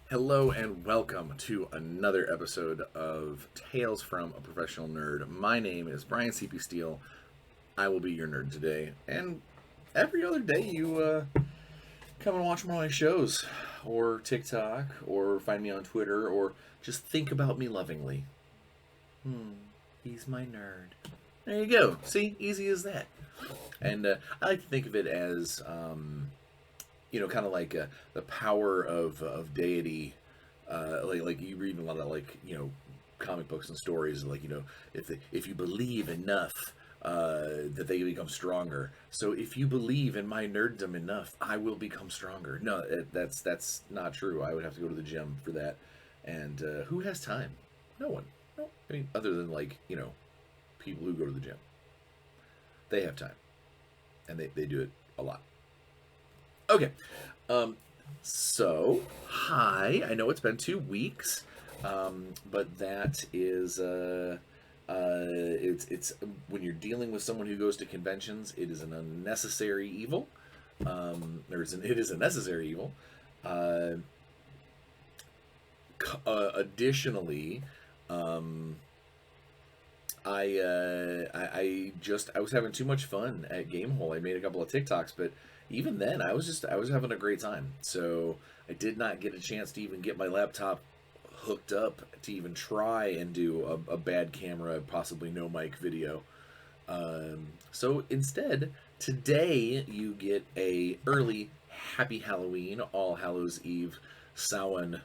Hello and welcome to another episode of Tales from a Professional Nerd. My name is Bryan Steele. I will be your nerd today, and every other day you come and watch one of my shows, or TikTok, or find me on Twitter, or just think about me lovingly. He's my nerd. There you go. See, easy as that. And I like to think of it as kind of like the power of deity. Like you read a lot of comic books and stories. If you believe enough, that they become stronger. So if you believe in my nerddom enough, I will become stronger. No, that's not true. I would have to go to the gym for that. And who has time? No one. No, I mean other than people who go to the gym, they have time, and they do it a lot. Okay. Um, so, hi. I know it's been 2 weeks, but that is it's when you're dealing with someone who goes to conventions, it is an unnecessary evil. It is a necessary evil. Uh, Additionally, um, I was having too much fun at Gamehole. I made a couple of TikToks, but even then I was having a great time. So I did not get a chance to even get my laptop hooked up to even try and do a bad camera, possibly no mic video. So instead, today you get a early Happy Halloween, All Hallows Eve, Samhain,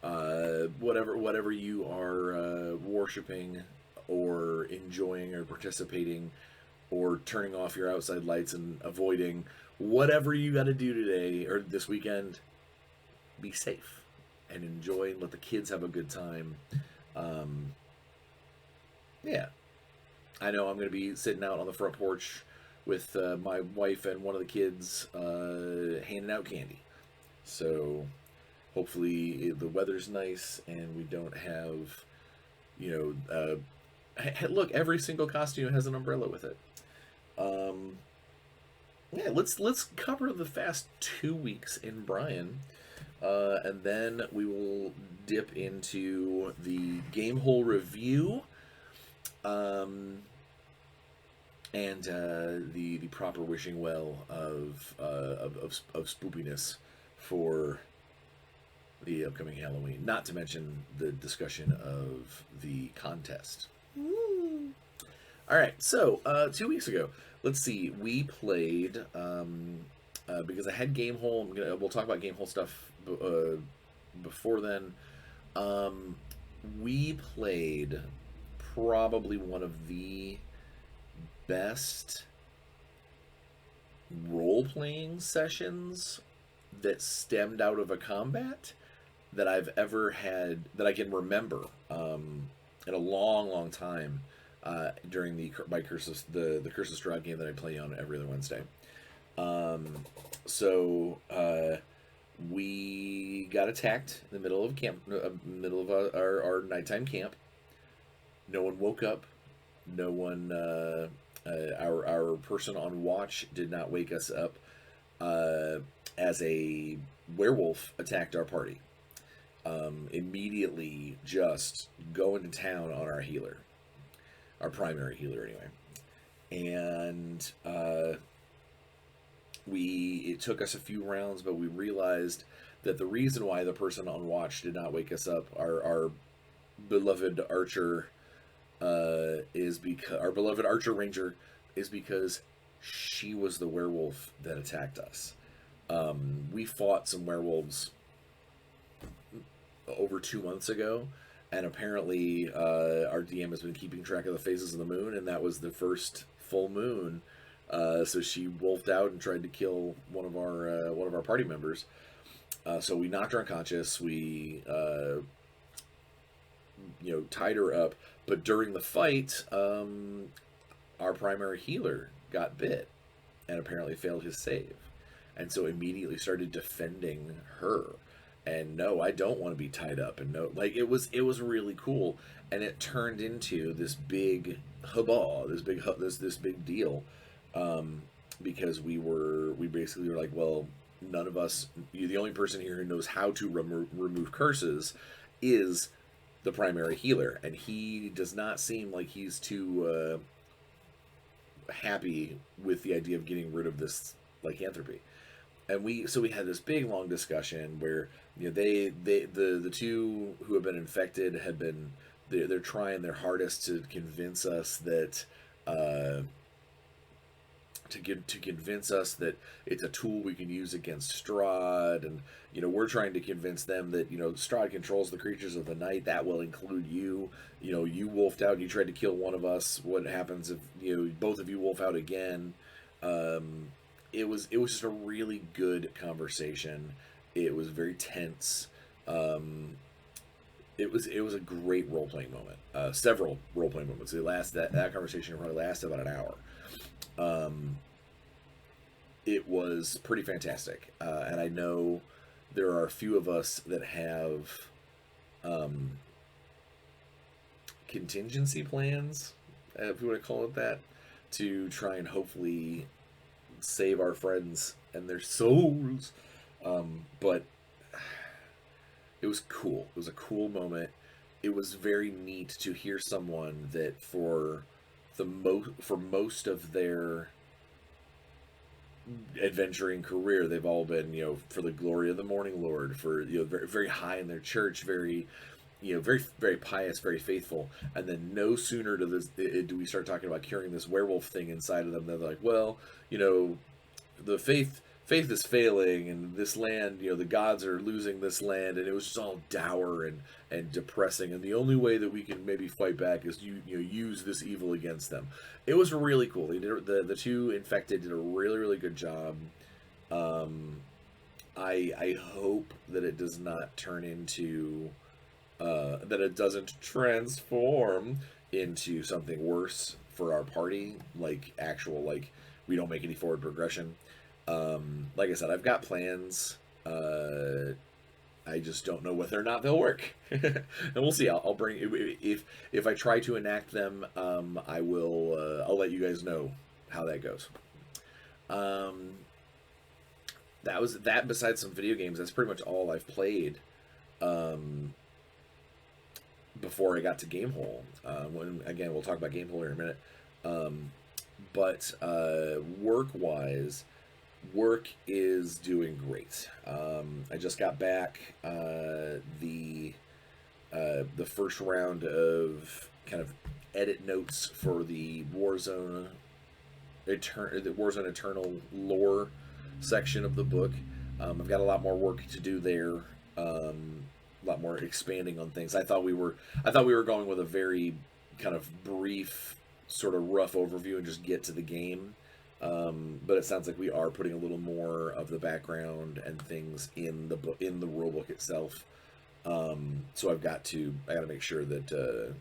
whatever you are worshiping or enjoying or participating or turning off your outside lights and avoiding whatever you got to do today or this weekend. Be safe and enjoy and let the kids have a good time. Um, yeah, I know I'm going to be sitting out on the front porch with my wife and one of the kids handing out candy. So hopefully the weather's nice and we don't have, look, every single costume has an umbrella with it. Um, yeah, let's cover the fast 2 weeks in Bryan, and then we will dip into the Gamehole review, um, and the proper wishing well of spoopiness for the upcoming Halloween. Not to mention the discussion of the contest. All right, so 2 weeks ago, let's see, we played because I had Gamehole. We'll talk about Gamehole stuff before then. Um, we played probably one of the best role playing sessions that stemmed out of a combat that I've ever had that I can remember in a long time during the my Curse the Curse of Strahd game that I play on every other Wednesday. Um, so we got attacked in the middle of camp, middle of our nighttime camp. No one woke up. No one. Our person on watch did not wake us up. As a werewolf attacked our party. Immediately just going to town on our healer, our primary healer anyway. And it took us a few rounds, but we realized that the reason why the person on watch did not wake us up, our beloved archer, is because our beloved archer ranger is because she was the werewolf that attacked us. We fought some werewolves over 2 months ago, and apparently our DM has been keeping track of the phases of the moon, and that was the first full moon. So she wolfed out and tried to kill one of our party members. So we knocked her unconscious. We tied her up, but during the fight, our primary healer got bit and apparently failed his save, and so immediately started defending her. And no, I don't want to be tied up. And no, like it was really cool, and it turned into this big hubbub, this big deal, because we basically were like, well, none of us, the only person here who knows how to remove curses is the primary healer, and he does not seem like he's too happy with the idea of getting rid of this lycanthropy. And we had this big long discussion where, you know, the two who have been infected have been, they're trying their hardest to convince us that to convince us that it's a tool we can use against Strahd, and, you know, we're trying to convince them that, you know, Strahd controls the creatures of the night. That will include you. You know, you wolfed out. You tried to kill one of us. What happens if, you know, both of you wolf out again? It was just a really good conversation. It was very tense. It was a great role playing moment. Several role playing moments. That conversation probably lasted about an hour. It was pretty fantastic, and I know there are a few of us that have contingency plans, if you want to call it that, to try and hopefully save our friends and their souls. But it was cool. It was a cool moment. It was very neat to hear someone that for most of their adventuring career, they've all been, you know, for the glory of the Morning Lord, for, you know, very, very high in their church, very, you know, very, very pious, very faithful. And then no sooner do we start talking about curing this werewolf thing inside of them, they're like, well, you know, the faith is failing, and this land, you know, the gods are losing this land, and it was just all dour and depressing, and the only way that we can maybe fight back is you know, use this evil against them. It was really cool. The two infected did a really, really good job. I hope that it does not turn into that it doesn't transform into something worse for our party, like we don't make any forward progression. Like I said, I've got plans. I just don't know whether or not they'll work, and we'll see. I'll bring, if I try to enact them, I will. I'll let you guys know how that goes. That was that. Besides some video games, that's pretty much all I've played. Before I got to Gamehole, again, we'll talk about Gamehole here in a minute. But work-wise, work is doing great. I just got back the first round of kind of edit notes for the Warzone Eternal lore section of the book. I've got a lot more work to do there. A lot more expanding on things. I thought we were going with a very kind of brief, sort of rough overview and just get to the game. But it sounds like we are putting a little more of the background and things in the rulebook itself. So I got to make sure that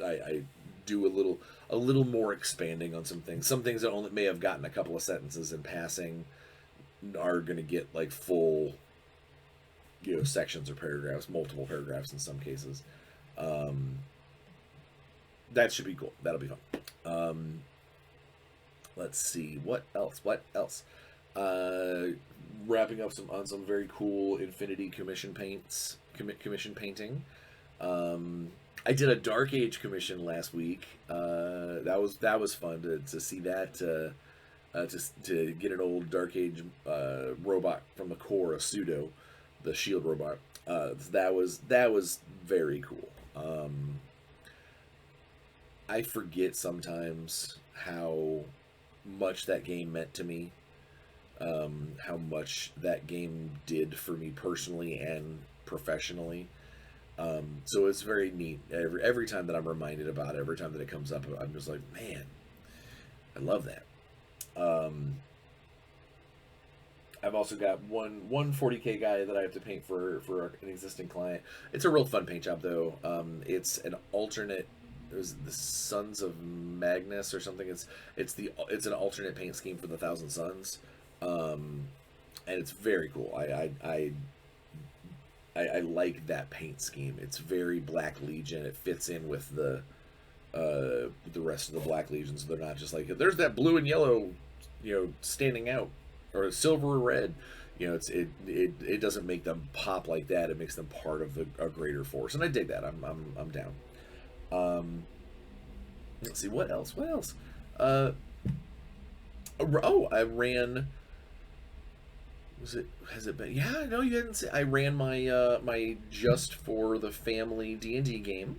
I do a little more expanding on some things. Some things that only may have gotten a couple of sentences in passing are going to get like full, you know, sections or paragraphs, multiple paragraphs in some cases. That should be cool. That'll be fun. Let's see, what else? Wrapping up on some very cool Infinity commission painting. I did a Dark Age commission last week. That was fun to see that. To get an old Dark Age robot from the core, a pseudo, the shield robot. That was very cool. I forget sometimes how much that game meant to me, how much that game did for me personally and professionally. So it's very neat. Every time that I'm reminded about it, every time that it comes up, I'm just like, man, I love that. I've also got one 40K guy that I have to paint for an existing client. It's a real fun paint job though. It's an alternate. It was the Sons of Magnus or something. It's an alternate paint scheme for the Thousand Suns, and it's very cool. I like that paint scheme. It's very Black Legion. It fits in with the rest of the Black Legions. They're not just like, there's that blue and yellow, you know, standing out or silver or red. It doesn't make them pop like that. It makes them part of a greater force, and I dig that. I'm down. Um, let's see what else. What else? Uh, I ran. Was it? Has it been? Yeah, no, you hadn't seen. I ran my just for the family D&D game,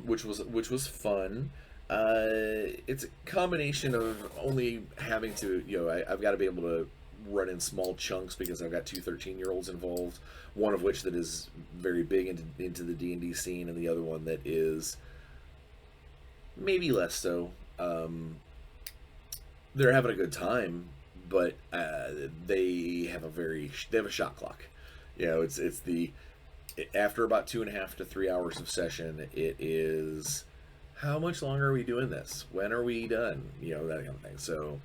which was fun. It's a combination of only having to, I've got to be able to run in small chunks because I've got two 13-year-olds involved, one of which that is very big into the D&D scene, and the other one that is maybe less so. They're having a good time, but they have a shot clock. It's the after about 2.5 to 3 hours of session, it is how much longer are we doing this? When are we done? That kind of thing. So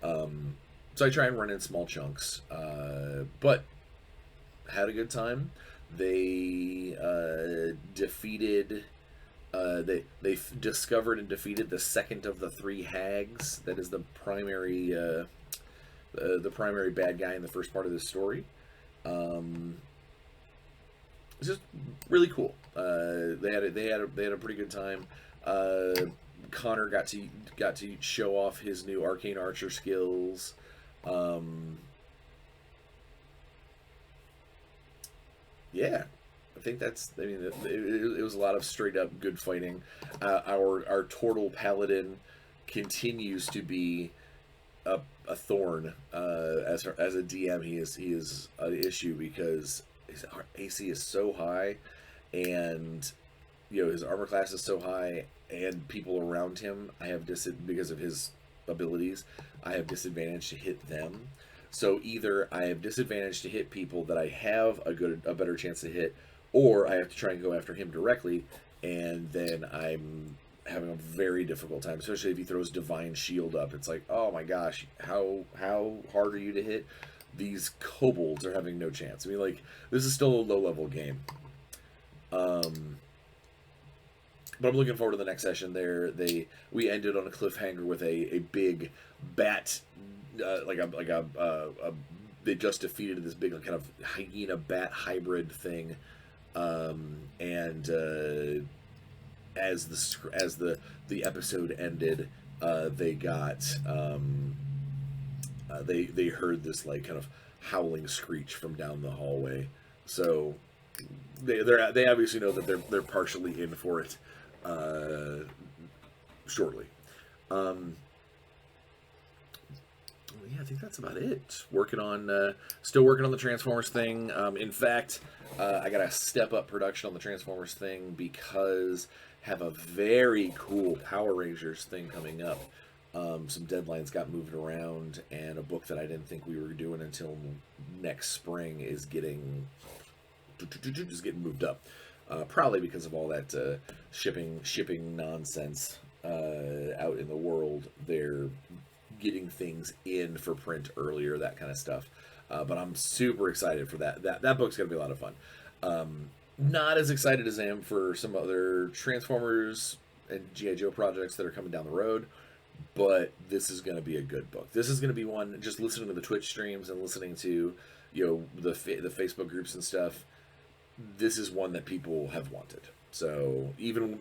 I try and run in small chunks, but had a good time. They defeated. They discovered and defeated the second of the three hags. That is the primary bad guy in the first part of this story. It's just really cool. They had a pretty good time. Connor got to show off his new arcane archer skills. Yeah, I think that's. I mean, it was a lot of straight up good fighting. Our Tortle Paladin continues to be a thorn as a DM. He is an issue because his AC is so high, and his armor class is so high, and people around him because of his abilities, I have disadvantage to hit them. So either I have disadvantage to hit people that I have a better chance to hit, or I have to try and go after him directly, and then I'm having a very difficult time, especially if he throws Divine Shield up. It's like, oh my gosh, how hard are you to hit? These kobolds are having no chance. I mean, like, this is still a low-level game. But I'm looking forward to the next session. We ended on a cliffhanger with a big bat, they just defeated this big kind of hyena bat hybrid thing, and as the episode ended, they got they heard this like kind of howling screech from down the hallway. So they obviously know that they're partially in for it shortly. Yeah, I think that's about it. Still working on the Transformers thing. In fact, I gotta step up production on the Transformers thing because have a very cool Power Rangers thing coming up. Some deadlines got moved around, and a book that I didn't think we were doing until next spring is getting moved up. Probably because of all that shipping nonsense out in the world. They're getting things in for print earlier, that kind of stuff. But I'm super excited for that. That book's gonna be a lot of fun. Not as excited as I am for some other Transformers and G.I. Joe projects that are coming down the road. But this is going to be a good book. This is going to be one, just listening to the Twitch streams and listening to, the Facebook groups and stuff. This is one that people have wanted. So even,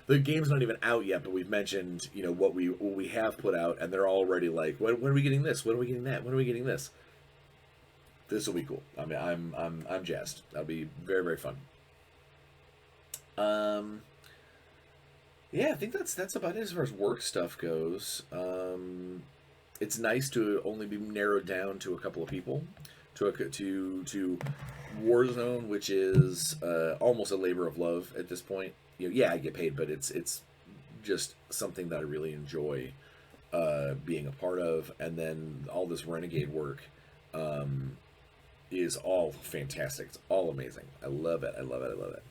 the game's not even out yet, but we've mentioned, what we have put out, and they're already like, when are we getting this? When are we getting that? When are we getting this? This will be cool. I mean, I'm jazzed. That'll be very, very fun. Yeah, I think that's about it as far as work stuff goes. It's nice to only be narrowed down to a couple of people, to Warzone, which is almost a labor of love at this point. Yeah, I get paid, but it's just something that I really enjoy being a part of. And then all this Renegade work is all fantastic. It's all amazing. I love it. I love it. I love it.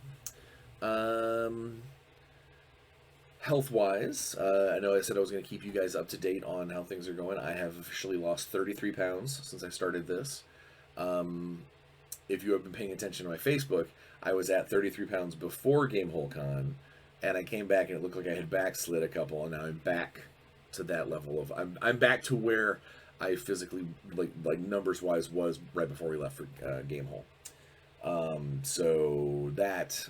Health-wise, I know I said I was going to keep you guys up to date on how things are going. I have officially lost 33 pounds since I started this. If you have been paying attention to my Facebook, I was at 33 pounds before Gamehole Con, and I came back and it looked like I had backslid a couple, and now I'm back to that level of... I'm back to where I physically, like numbers wise, was right before we left for Gamehole. So that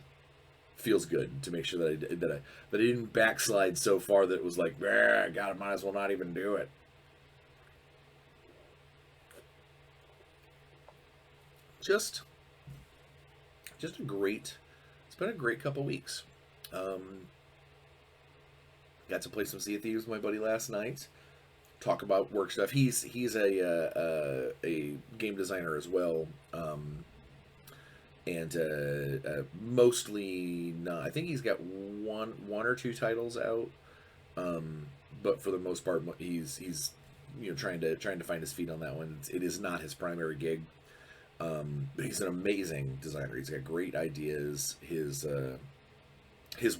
feels good to make sure that I didn't backslide so far that it was like, God, I might as well not even do it. Just a great. It's been a great couple weeks. Got to play some Sea of Thieves with my buddy last night. Talk about work stuff. He's a game designer as well, and mostly not. I think he's got one or two titles out, but for the most part, he's trying to find his feet on that one. It is not his primary gig. But he's an amazing designer. He's got great ideas. His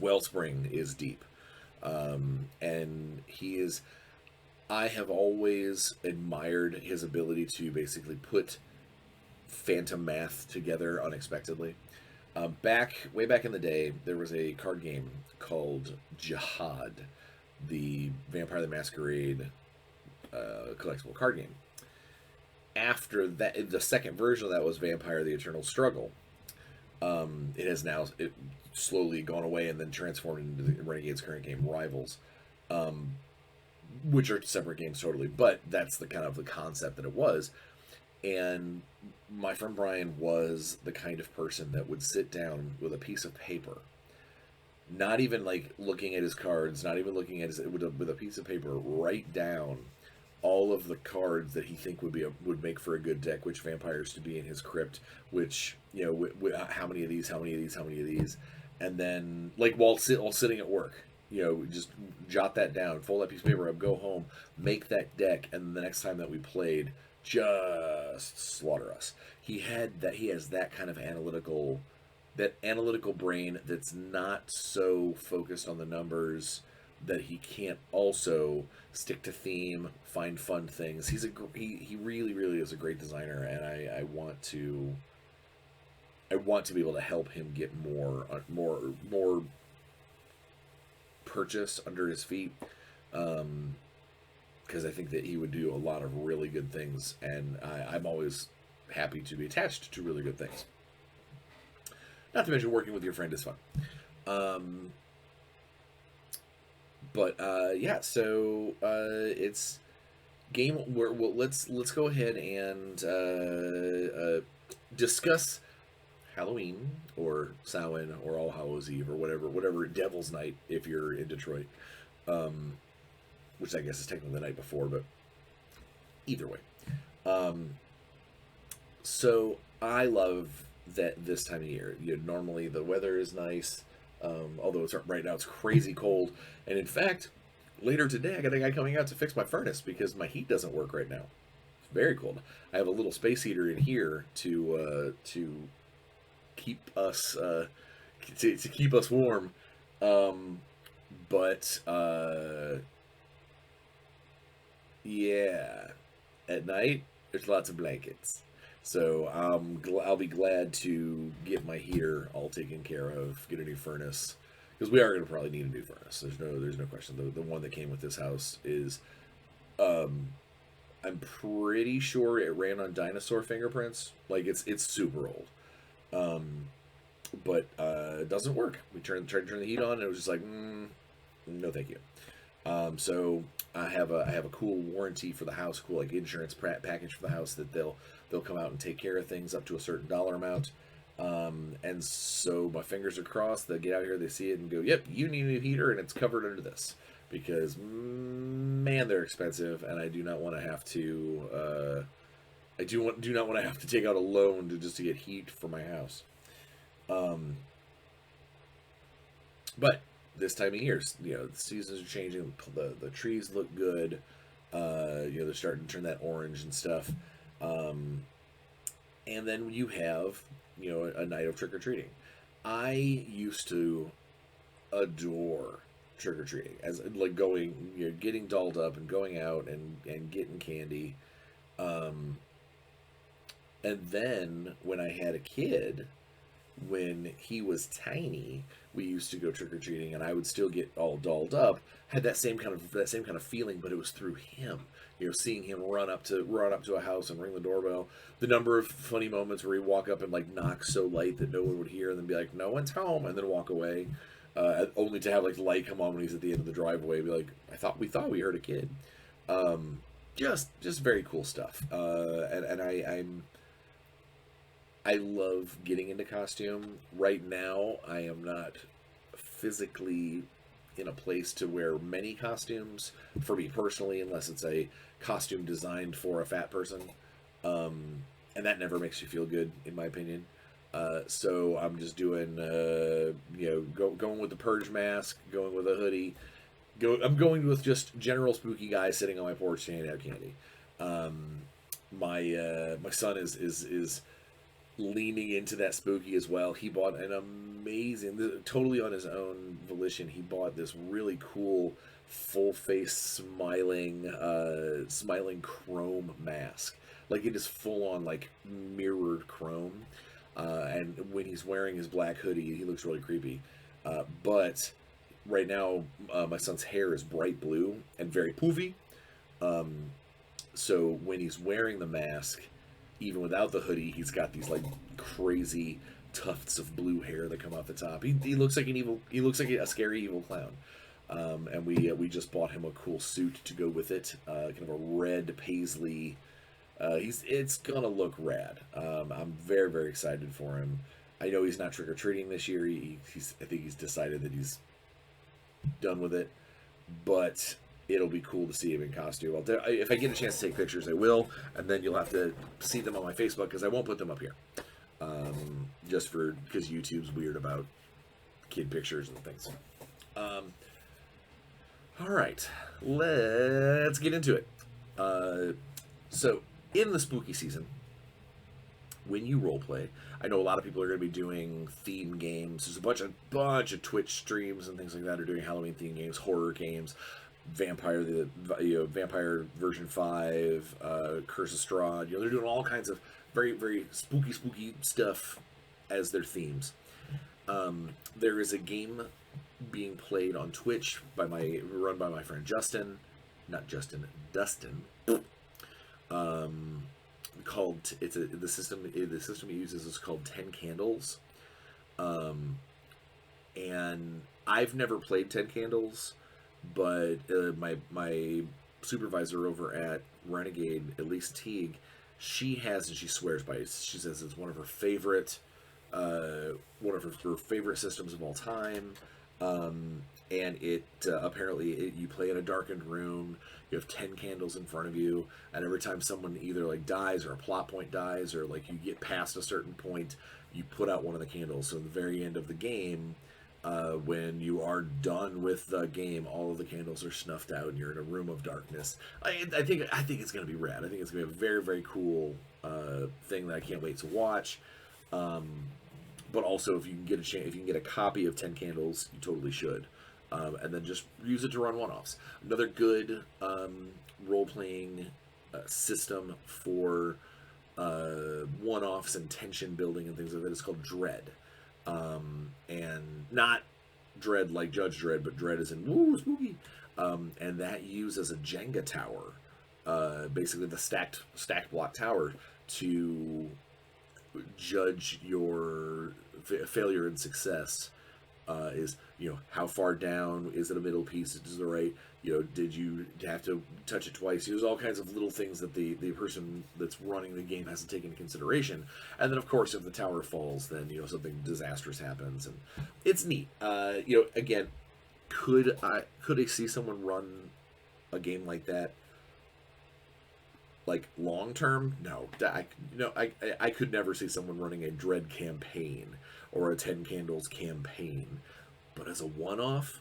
wellspring is deep, and he is. I have always admired his ability to basically put phantom math together unexpectedly. Way back in the day, there was a card game called Jihad, the Vampire the Masquerade collectible card game. After that, the second version of that was Vampire the Eternal Struggle. It has now slowly gone away and then transformed into the Renegade's current game, Rivals, which are separate games totally, but that's the kind of the concept that it was. And my friend Brian was the kind of person that would sit down with a piece of paper, not even like looking at his cards, not even looking at with a piece of paper, write down all of the cards that he think would make for a good deck, which vampires to be in his crypt, which how many of these, and then like while sitting at work, just jot that down, fold that piece of paper up, go home, make that deck, and the next time that we played, just slaughter us. He has that kind of analytical brain that's not so focused on the numbers that he can't also stick to theme, find fun things. He really, really is a great designer, and I want to be able to help him get more purchase under his feet, because I think that he would do a lot of really good things, and I'm always happy to be attached to really good things. Not to mention working with your friend is fun. But yeah, so it's game. Let's go ahead and discuss Halloween or Samhain or All Hallows Eve or whatever Devil's Night if you're in Detroit, which I guess is technically the night before, but either way. So I love that this time of year. Normally the weather is nice. Although right now it's crazy cold, and in fact, later today I got a guy coming out to fix my furnace because my heat doesn't work right now. It's very cold. I have a little space heater in here to keep us warm, but yeah, at night there's lots of blankets. So I'll be glad to get my heater all taken care of, get a new furnace, because we are going to probably need a new furnace. There's no question. The one that came with this house is, I'm pretty sure it ran on dinosaur fingerprints. Like it's super old, but it doesn't work. We tried to turn the heat on, and it was just like, no, thank you. So I have a cool warranty for the house, cool like insurance package for the house that they'll come out and take care of things up to a certain dollar amount. And so my fingers are crossed. They get out here, they see it, and go, "Yep, you need a new heater, and it's covered under this." Because man, they're expensive, and I do not want to have to. I do not want to have to take out a loan to get heat for my house. But this time of year, the seasons are changing. The trees look good. They're starting to turn that orange and stuff. And then you have, a night of trick-or-treating. I used to adore trick-or-treating, as like going, getting dolled up and going out and getting candy. And then when I had a kid, when he was tiny, we used to go trick or treating, and I would still get all dolled up. Had that same kind of feeling, but it was through him. Seeing him run up to a house and ring the doorbell. The number of funny moments where he'd walk up and like knock so light that no one would hear, and then be like, "No one's home," and then walk away, only to have like the light come on when he's at the end of the driveway. Be like, "We thought we heard a kid." Just very cool stuff. I love getting into costume. Right now, I am not physically in a place to wear many costumes for me personally, unless it's a costume designed for a fat person. And that never makes you feel good, in my opinion. So I'm just doing, going with the purge mask, going with a hoodie. I'm going with just general spooky guy sitting on my porch handing out candy. My son is leaning into that spooky as well. He bought an amazing, totally on his own volition, he bought this really cool full face smiling chrome mask. Like it is full on like mirrored chrome. And when he's wearing his black hoodie, he looks really creepy. But right now, my son's hair is bright blue and very poofy. So when he's wearing the mask, even without the hoodie, he's got these like crazy tufts of blue hair that come off the top. He looks like he looks like a scary evil clown. And we just bought him a cool suit to go with it, kind of a red paisley. It's gonna look rad. I'm very, very excited for him. I know he's not trick or treating this year. I think he's decided that he's done with it, but it'll be cool to see him in costume. If I get a chance to take pictures, I will, and then you'll have to see them on my Facebook because I won't put them up here, just because YouTube's weird about kid pictures and things. All right, let's get into it. So in the spooky season, when you roleplay, I know a lot of people are going to be doing theme games. There's a bunch of Twitch streams and things like that are doing Halloween theme games, horror games, Vampire version 5, Curse of Strahd. They're doing all kinds of very, very spooky stuff as their themes. There is a game being played on Twitch run by my friend Dustin. Called the system he uses is called 10 Candles. And I've never played 10 Candles, but my supervisor over at Renegade, Elise Teague, she has, and she swears by it. She says it's one of her favorite systems of all time. And it apparently you play in a darkened room. You have 10 candles in front of you, and every time someone either like dies or a plot point dies or like you get past a certain point, you put out one of the candles. So at the very end of the game, when you are done with the game, all of the candles are snuffed out, and you're in a room of darkness. I think it's going to be rad. I think it's going to be a very, very cool thing that I can't wait to watch. But also, if you can get a copy of 10 Candles, you totally should. And then just use it to run one-offs. Another good role-playing system for one-offs and tension building and things like that is called Dread. And not Dread like Judge Dredd, but Dread as in, woo, spooky. And that uses a Jenga tower, basically the stacked block tower, to judge your failure and success. Is how far down is it, a middle piece, is it right, did you have to touch it twice? There's all kinds of little things that the person that's running the game has to take into consideration. And then of course if the tower falls, then something disastrous happens, and it's neat. Again, could I see someone run a game like that like long term? No. I could never see someone running a Dread campaign or a 10 Candles campaign. But as a one-off,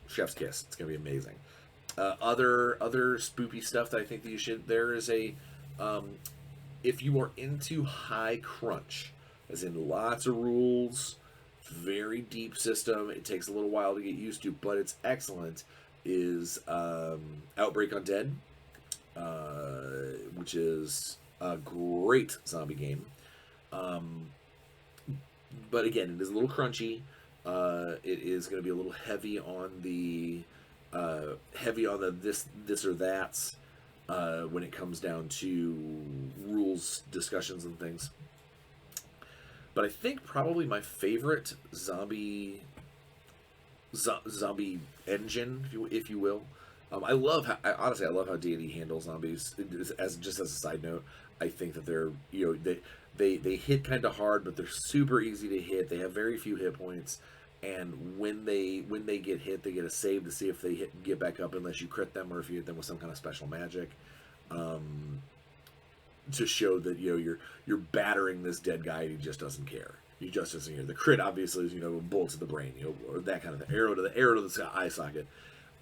chef's kiss. It's going to be amazing. Other spoopy stuff that I think that you should... There is a... if you are into high crunch, as in lots of rules, very deep system, it takes a little while to get used to, but it's excellent, is Outbreak Undead, which is a great zombie game. but again, it is a little crunchy. It is going to be a little heavy on the this or that's when it comes down to rules discussions and things. But I think probably my favorite zombie engine, if you will. I love how honestly I love how D&D handles zombies. As just as a side note, I think that they're they hit kind of hard, but they're super easy to hit. They have very few hit points, and when they get hit, they get a save to see if they get back up, unless you crit them or if you hit them with some kind of special magic. To show that you're battering this dead guy and he just doesn't care. He just doesn't care. The crit obviously is a bullet to the brain, or that kind of arrow to the eye socket.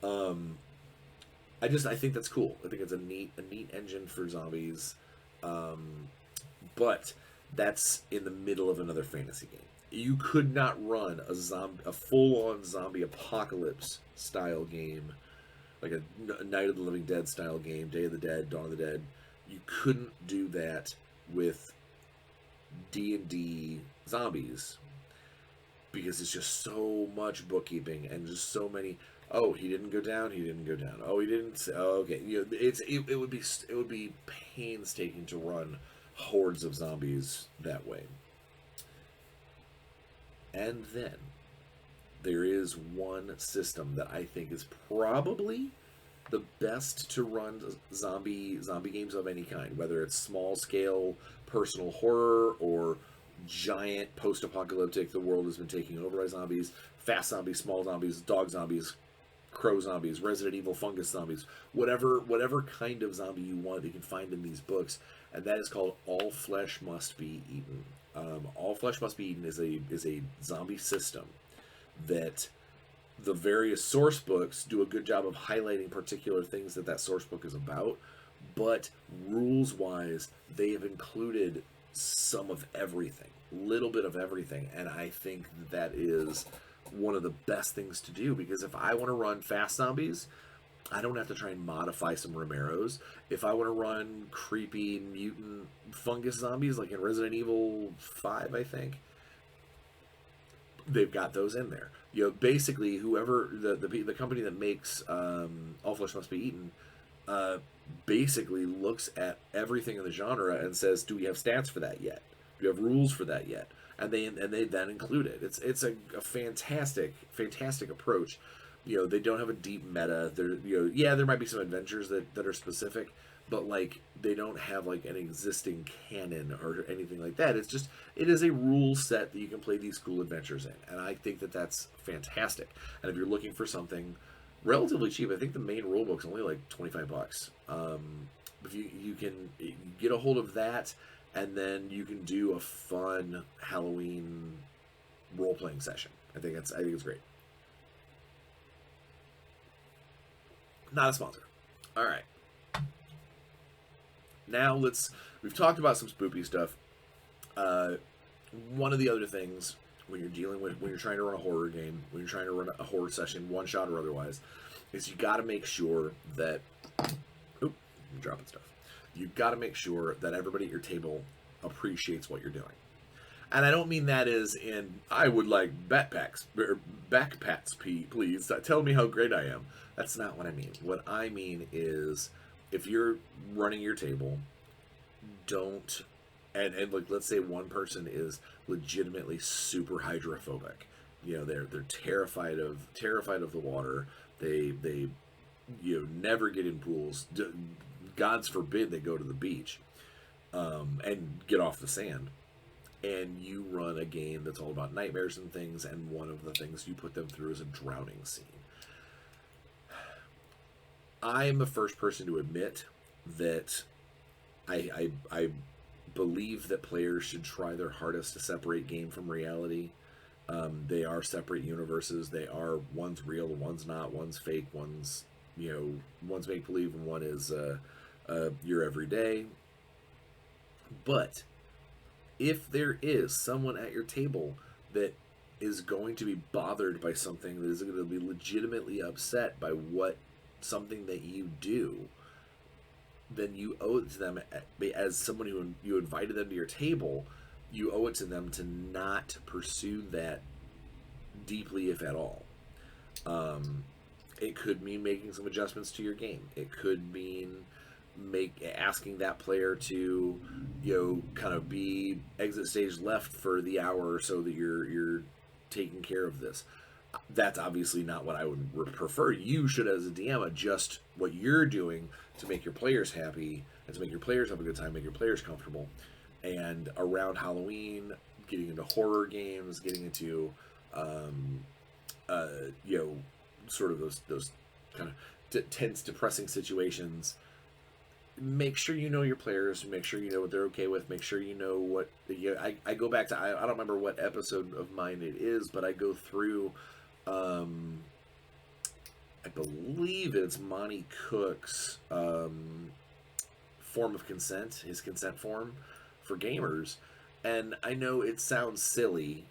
I think that's cool. I think it's a neat engine for zombies, but that's in the middle of another fantasy game. You could not run a full on zombie apocalypse style game, like a Night of the Living Dead style game, Day of the Dead, Dawn of the Dead. You couldn't do that with D&D zombies, because it's just so much bookkeeping and just so many. Oh, he didn't go down. He didn't go down. Oh, he didn't. Oh, okay. It would be painstaking to run hordes of zombies that way. And then there is one system that I think is probably the best to run zombie games of any kind, whether it's small scale personal horror or giant post-apocalyptic, the world has been taken over by zombies, fast zombies, small zombies, dog zombies, crow zombies, Resident Evil fungus zombies, whatever kind of zombie you want, you can find in these books, and that is called All Flesh Must Be Eaten. All Flesh Must Be Eaten is a zombie system that the various source books do a good job of highlighting particular things that source book is about, but rules wise they have included some of everything, little bit of everything, and I think that is one of the best things to do, because if I want to run fast zombies, I don't have to try and modify some Romeros. If I want to run creepy mutant fungus zombies like in Resident Evil 5, I think they've got those in there. Basically, whoever the company that makes All Flesh Must Be Eaten basically looks at everything in the genre and says, "Do we have stats for that yet? Do we have rules for that yet?" And they then include it. It's a fantastic approach. They don't have a deep meta. There might be some adventures that are specific, but like they don't have like an existing canon or anything like that. It is a rule set that you can play these cool adventures in, and I think that that's fantastic. And if you're looking for something relatively cheap, I think the main rule book's only like $25. If you can get a hold of that, and then you can do a fun Halloween role playing session. I think it's great. Not a sponsor. All right. Now we've talked about some spoopy stuff. One of the other things when you're trying to run a horror game, when you're trying to run a horror session, one shot or otherwise, is you got to make sure that, I'm dropping stuff. You've got to make sure that everybody at your table appreciates what you're doing. And I don't mean that as in, I would like backpats, please. Tell me how great I am. That's not what I mean. What I mean is, if you're running your table, don't, and like, let's say one person is legitimately super hydrophobic. They're terrified of the water. They never get in pools. God's forbid they go to the beach and get off the sand. And you run a game that's all about nightmares and things, and one of the things you put them through is a drowning scene. I am the first person to admit that I believe that players should try their hardest to separate game from reality. They are separate universes. One's real, one's not. One's fake. One's make believe, and one is your everyday. But if there is someone at your table that is going to be bothered by something, that is going to be legitimately upset by something that you do, then you owe it to them, as someone who you invited them to your table. you owe it to them to not pursue that deeply, if at all. It could mean making some adjustments to your game. It could mean asking that player to, kind of be exit stage left for the hour or so that you're taking care of this. That's obviously not what I would prefer. You should, as a DM, adjust what you're doing to make your players happy and to make your players have a good time, make your players comfortable. And around Halloween, getting into horror games, getting into, sort of those kind of tense, depressing situations. Make sure you know your players. Make sure you know what they're okay with. Make sure you know what. I go back to, I don't remember what episode of mine it is, but I go through. I believe it's Monty Cook's form of consent, his consent form for gamers, and I know it sounds silly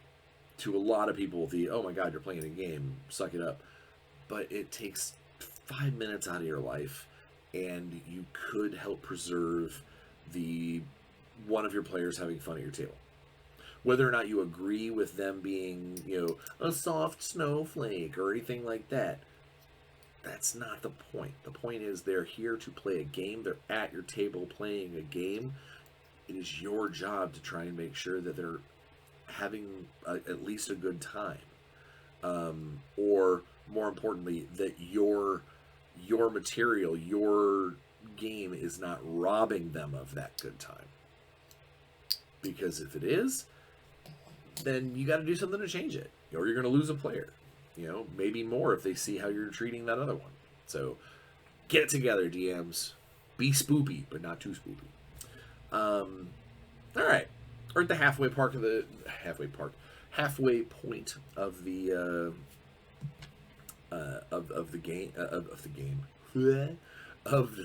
to a lot of people. Oh my God, you're playing a game, suck it up. But it takes 5 minutes out of your life, and you could help preserve one of your players having fun at your table. Whether or not you agree with them being, a soft snowflake or anything like that, that's not the point. The point is they're here to play a game. They're at your table playing a game. It is your job to try and make sure that they're having at least a good time. Or more importantly, that your material, your game is not robbing them of that good time. Because if it is, then you got to do something to change it, or you're going to lose a player. Maybe more if they see how you're treating that other one. So get it together, DMs. Be spoopy, but not too spoopy. All right, we're at the halfway point of the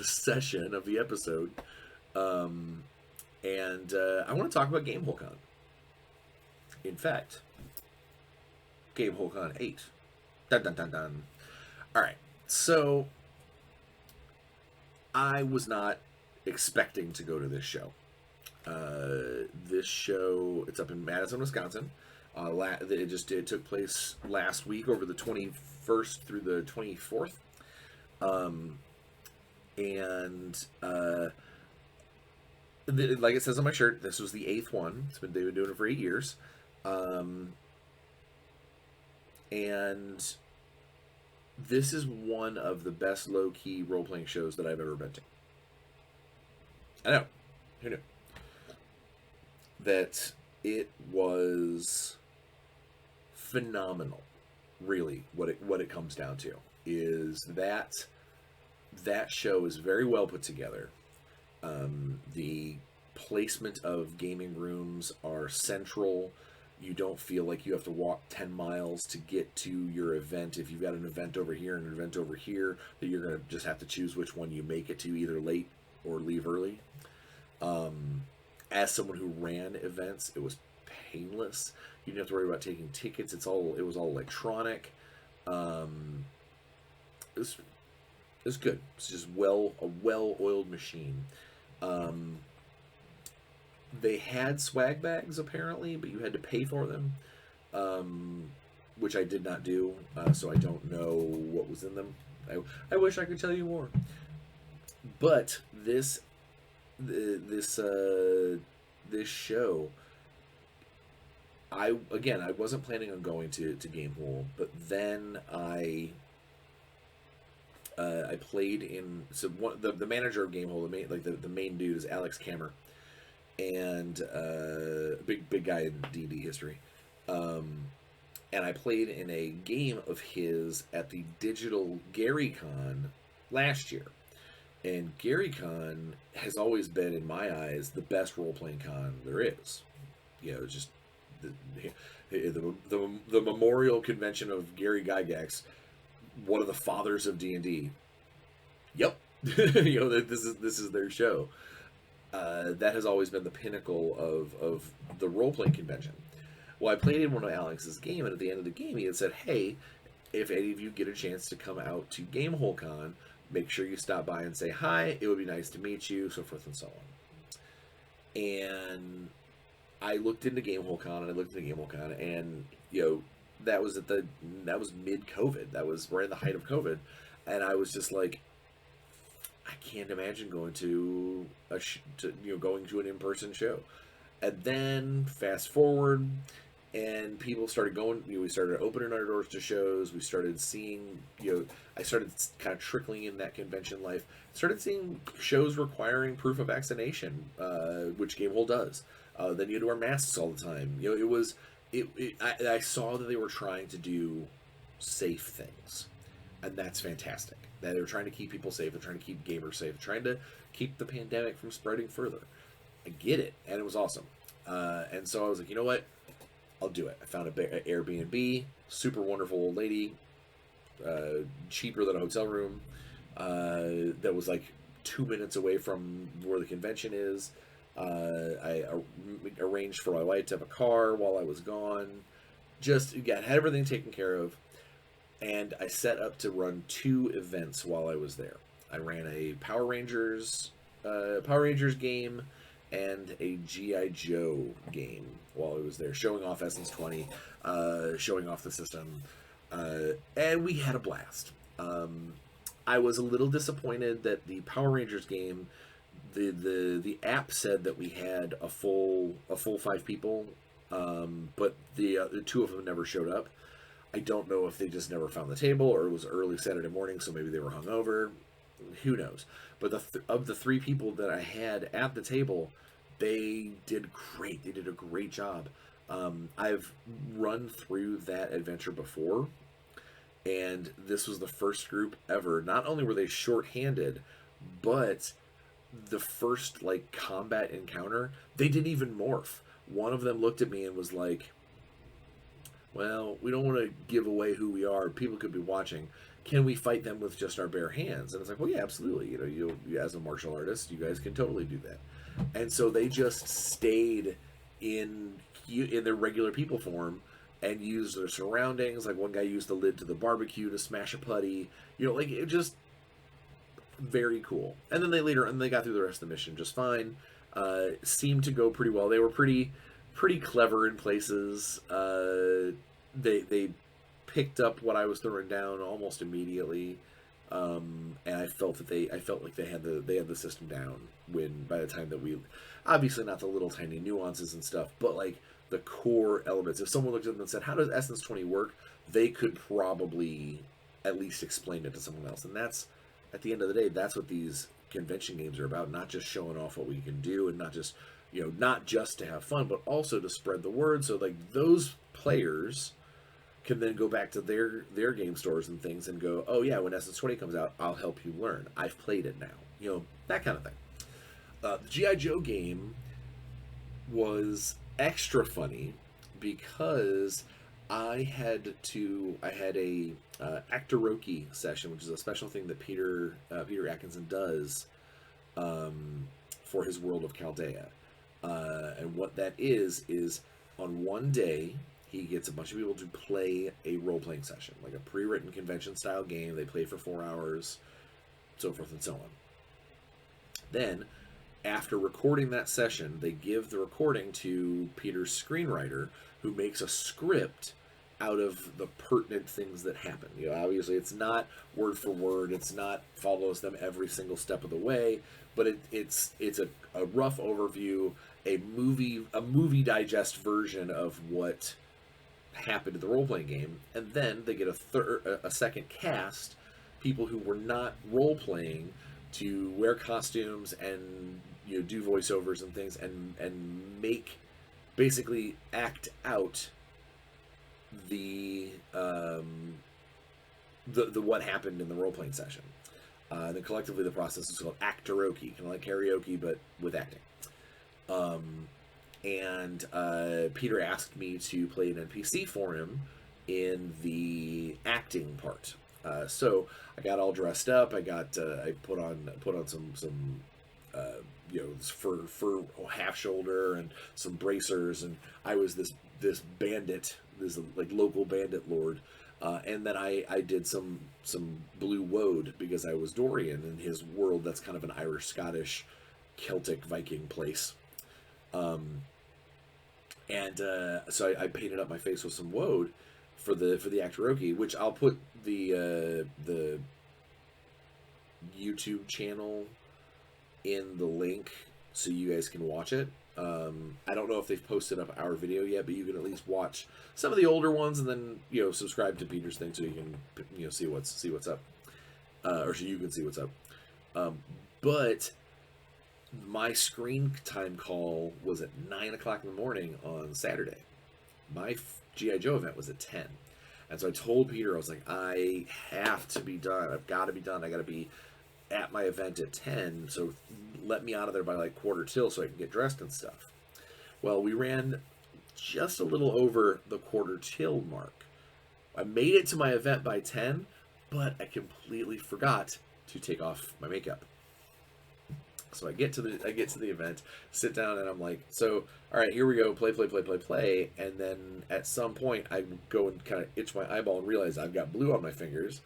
session of the episode, and I want to talk about Gamehole Con. In fact, Gamehole Con 8. Dun dun dun dun. All right, so I was not expecting to go to this show. This show, it's up in Madison, Wisconsin. It took place last week, over the 21st through the 24th. Like it says on my shirt, this was the 8th one. They've been doing it for 8 years. And this is one of the best low-key role-playing shows that I've ever been to. I know. Who knew? That it was phenomenal. Really, what it comes down to is that show is very well put together. The placement of gaming rooms are central. You don't feel like you have to walk 10 miles to get to your event. If you've got an event over here and an event over here, that you're going to just have to choose which one you make it to, either late or leave early. As someone who ran events, it was painless. You didn't have to worry about taking tickets. It was all electronic. It was good. It's just a well-oiled machine. They had swag bags apparently, but you had to pay for them, which I did not do. So I don't know what was in them. I wish I could tell you more. But this show, I wasn't planning on going to Gamehole, but then I played in, so the manager of Gamehole, the main dude is Alex Kammer, and big guy in D&D history, and I played in a game of his at the Digital Gary Con last year. And Gary Con has always been, in my eyes, the best role-playing con there is. Just the memorial convention of Gary Gygax, one of the fathers of D&D. Yep, this is their show. That has always been the pinnacle of the role-playing convention. Well, I played in one of Alex's game, and at the end of the game, he had said, "Hey, if any of you get a chance to come out to Gamehole Con, make sure you stop by and say hi. It would be nice to meet you," so forth and so on. And I looked into Gamehole Con and I looked into Gamehole Con, and that was that was mid COVID. That was right in the height of COVID, and I was just like, I can't imagine going to going to an in person show. And then fast forward, and people started going. We started opening our doors to shows. We started seeing. I started kind of trickling in that convention life. Started seeing shows requiring proof of vaccination, which Gamehole does. Then you had to wear masks all the time. It was. I saw that they were trying to do safe things, and that's fantastic. That they're trying to keep people safe. They're trying to keep gamers safe. Trying to keep the pandemic from spreading further. I get it, and it was awesome. And so I was like, you know what? I'll do it. I found an Airbnb, super wonderful old lady, cheaper than a hotel room, that was like 2 minutes away from where the convention is. I arranged for my wife to have a car while I was gone. Just, had everything taken care of. And I set up to run 2 events while I was there. I ran a Power Rangers game and a G.I. Joe game while I was there, showing off Essence 20, showing off the system, and we had a blast. I was a little disappointed that the Power Rangers game, the app said that we had a full 5 people, but the 2 of them never showed up. I don't know if they just never found the table, or it was early Saturday morning, so maybe they were hungover. Who knows? But of the 3 people that I had at the table, they did great. They did a great job. I've run through that adventure before, and this was the first group ever. Not only were they short-handed, but the first combat encounter, they didn't even morph. One of them looked at me and was like, well, we don't want to give away who we are. People could be watching. Can we fight them with just our bare hands? And it's like, well, yeah, absolutely. You as a martial artist, you guys can totally do that. And so they just stayed in their regular people form and used their surroundings. Like, one guy used the lid to the barbecue to smash a putty. It just very cool. And then they got through the rest of the mission just fine. Seemed to go pretty well. They were pretty clever in places. They picked up what I was throwing down almost immediately, and I felt like they had the system down by the time that we, obviously not the little tiny nuances and stuff, but like the core elements. If someone looked at them and said, "How does Essence 20 work?" they could probably at least explain it to someone else. And that's, at the end of the day, that's what these convention games are about. Not just showing off what we can do, and not just to have fun, but also to spread the word. So like those players can then go back to their game stores and things and go, oh yeah, when Essence 20 comes out, I'll help you learn. I've played it now. That kind of thing. The G.I. Joe game was extra funny because I had a Actoroki session, which is a special thing that Peter Atkinson does for his World of Chaldea. And what that is on one day, he gets a bunch of people to play a role-playing session, like a pre-written convention-style game. They play for 4 hours, so forth and so on. Then, after recording that session, they give the recording to Peter's screenwriter, who makes a script out of the pertinent things that happen. Obviously, it's not word for word. It's not follows them every single step of the way, but it's a rough overview, a movie digest version of what happened in the role-playing game. And then they get a second cast, people who were not role-playing, to wear costumes and do voiceovers and things, and basically act out the what happened in the role-playing session. And then collectively the process is called Actoroki, kind of like karaoke but with acting. And Peter asked me to play an NPC for him in the acting part. So I got all dressed up. I put on some fur half shoulder and some bracers, and I was this bandit, this like local bandit lord. And then I did some blue woad because I was Dorian in his world. That's kind of an Irish, Scottish, Celtic, Viking place. And so I painted up my face with some woad for the Actoroki, which I'll put the YouTube channel in the link so you guys can watch it. I don't know if they've posted up our video yet, but you can at least watch some of the older ones, and then subscribe to Peter's thing so you can see what's up, or so you can see what's up. But my screen time call was at 9 o'clock in the morning on Saturday. My G.I. Joe event was at 10. And so I told Peter, I was like, I have to be done. I've got to be done. I got to be at my event at 10. So let me out of there by like quarter till so I can get dressed and stuff. Well, we ran just a little over the quarter till mark. I made it to my event by 10, but I completely forgot to take off my makeup. So I get to the event, sit down, and I'm like, so, all right, here we go, play. And then at some point, I go and kind of itch my eyeball and realize I've got blue on my fingers.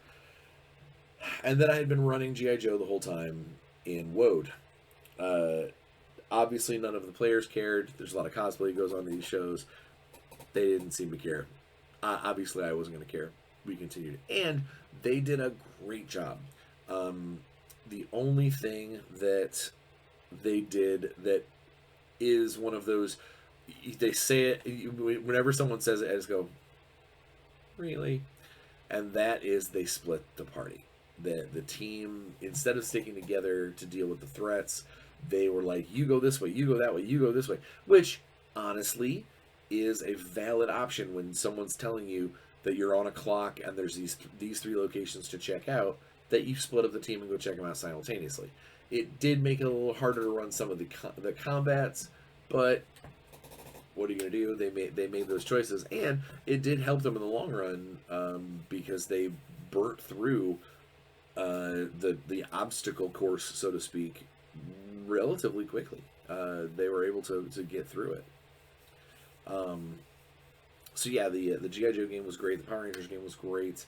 And then I had been running G.I. Joe the whole time in WOD. Obviously, none of the players cared. There's a lot of cosplay that goes on these shows. They didn't seem to care. Obviously, I wasn't going to care. We continued. And they did a great job. The only thing that they did that is one of those, they say it, whenever someone says it, I just go, really? And that is they split the party. The team, instead of sticking together to deal with the threats, they were like, you go this way, you go that way, you go this way, which honestly is a valid option when someone's telling you that you're on a clock and there's these 3 locations to check out, that you split up the team and go check them out simultaneously. It did make it a little harder to run some of the combats, but what are you going to do? They made those choices, and it did help them in the long run because they burnt through the obstacle course, so to speak, relatively quickly. They were able to get through it. So yeah, the G.I. Joe game was great. The Power Rangers game was great.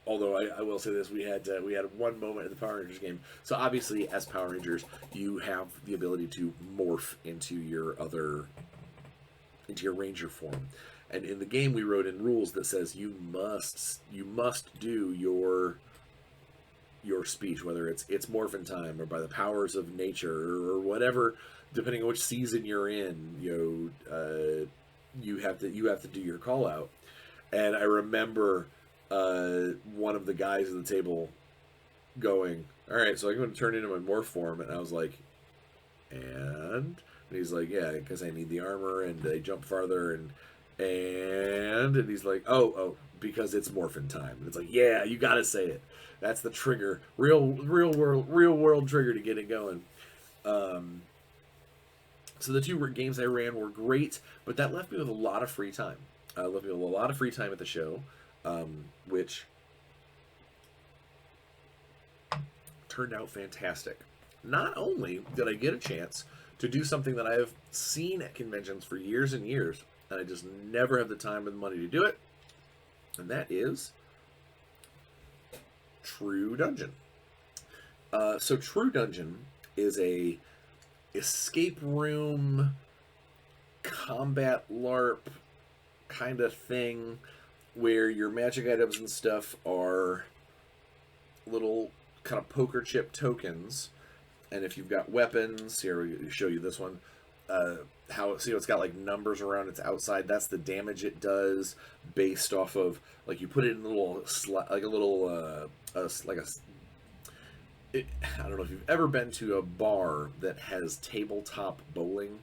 Although I will say this, we had one moment in the Power Rangers game. So obviously, as Power Rangers, you have the ability to morph into your Ranger form. And in the game, we wrote in rules that says you must do your speech, whether it's morphin' time or by the powers of nature or whatever, depending on which season you're in. You have to do your call out. And I remember one of the guys at the table going, all right, so I'm going to turn into my morph form. And I was like, and he's like, yeah, because I need the armor and I jump farther and he's like, oh, because it's morphin' time. And it's like, yeah, you got to say it. That's the trigger, real world trigger to get it going. So the 2 games I ran were great, but that left me with a lot of free time. Left me with a lot of free time at the show, which turned out fantastic. Not only did I get a chance to do something that I have seen at conventions for years and years, and I just never have the time and the money to do it, and that is True Dungeon. So True Dungeon is a escape room combat LARP kind of thing where your magic items and stuff are little kind of poker chip tokens, and if you've got weapons, here we show you this one, it's got like numbers around its outside. That's the damage it does based off of, like, you put it in a little I don't know if you've ever been to a bar that has tabletop bowling,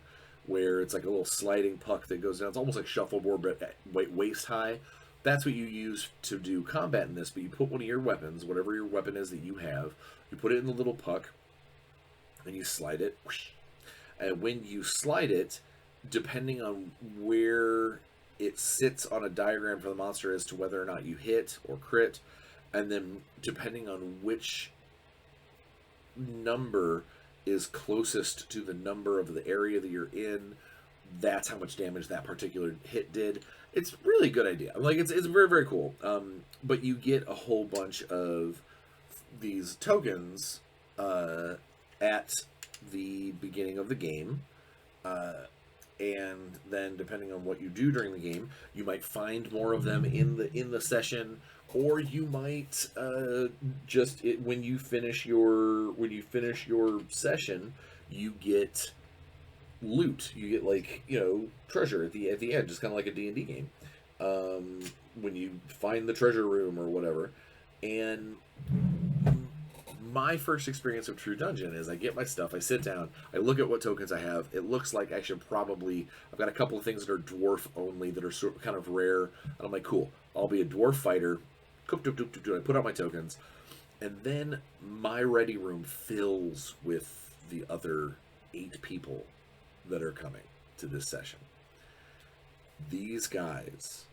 where it's like a little sliding puck that goes down. It's almost like shuffleboard, but waist high. That's what you use to do combat in this, but you put one of your weapons, whatever your weapon is that you have, you put it in the little puck, and you slide it. And when you slide it, depending on where it sits on a diagram for the monster as to whether or not you hit or crit, and then depending on which number is closest to the number of the area that you're in, that's how much damage that particular hit did. It's really a good idea. Like, it's very, very cool. But you get a whole bunch of these tokens at the beginning of the game, And then depending on what you do during the game, you might find more of them in the session, or you might when you finish your session, you get loot. You get, like, treasure at the end, just kind of like a D&D game. When you find the treasure room or whatever. And my first experience of True Dungeon is I get my stuff, I sit down, I look at what tokens I have. It looks like I should probably, I've got a couple of things that are dwarf only that are sort of kind of rare, and I'm like, cool, I'll be a dwarf fighter. I put out my tokens, and then my ready room fills with the other 8 people that are coming to this session. These guys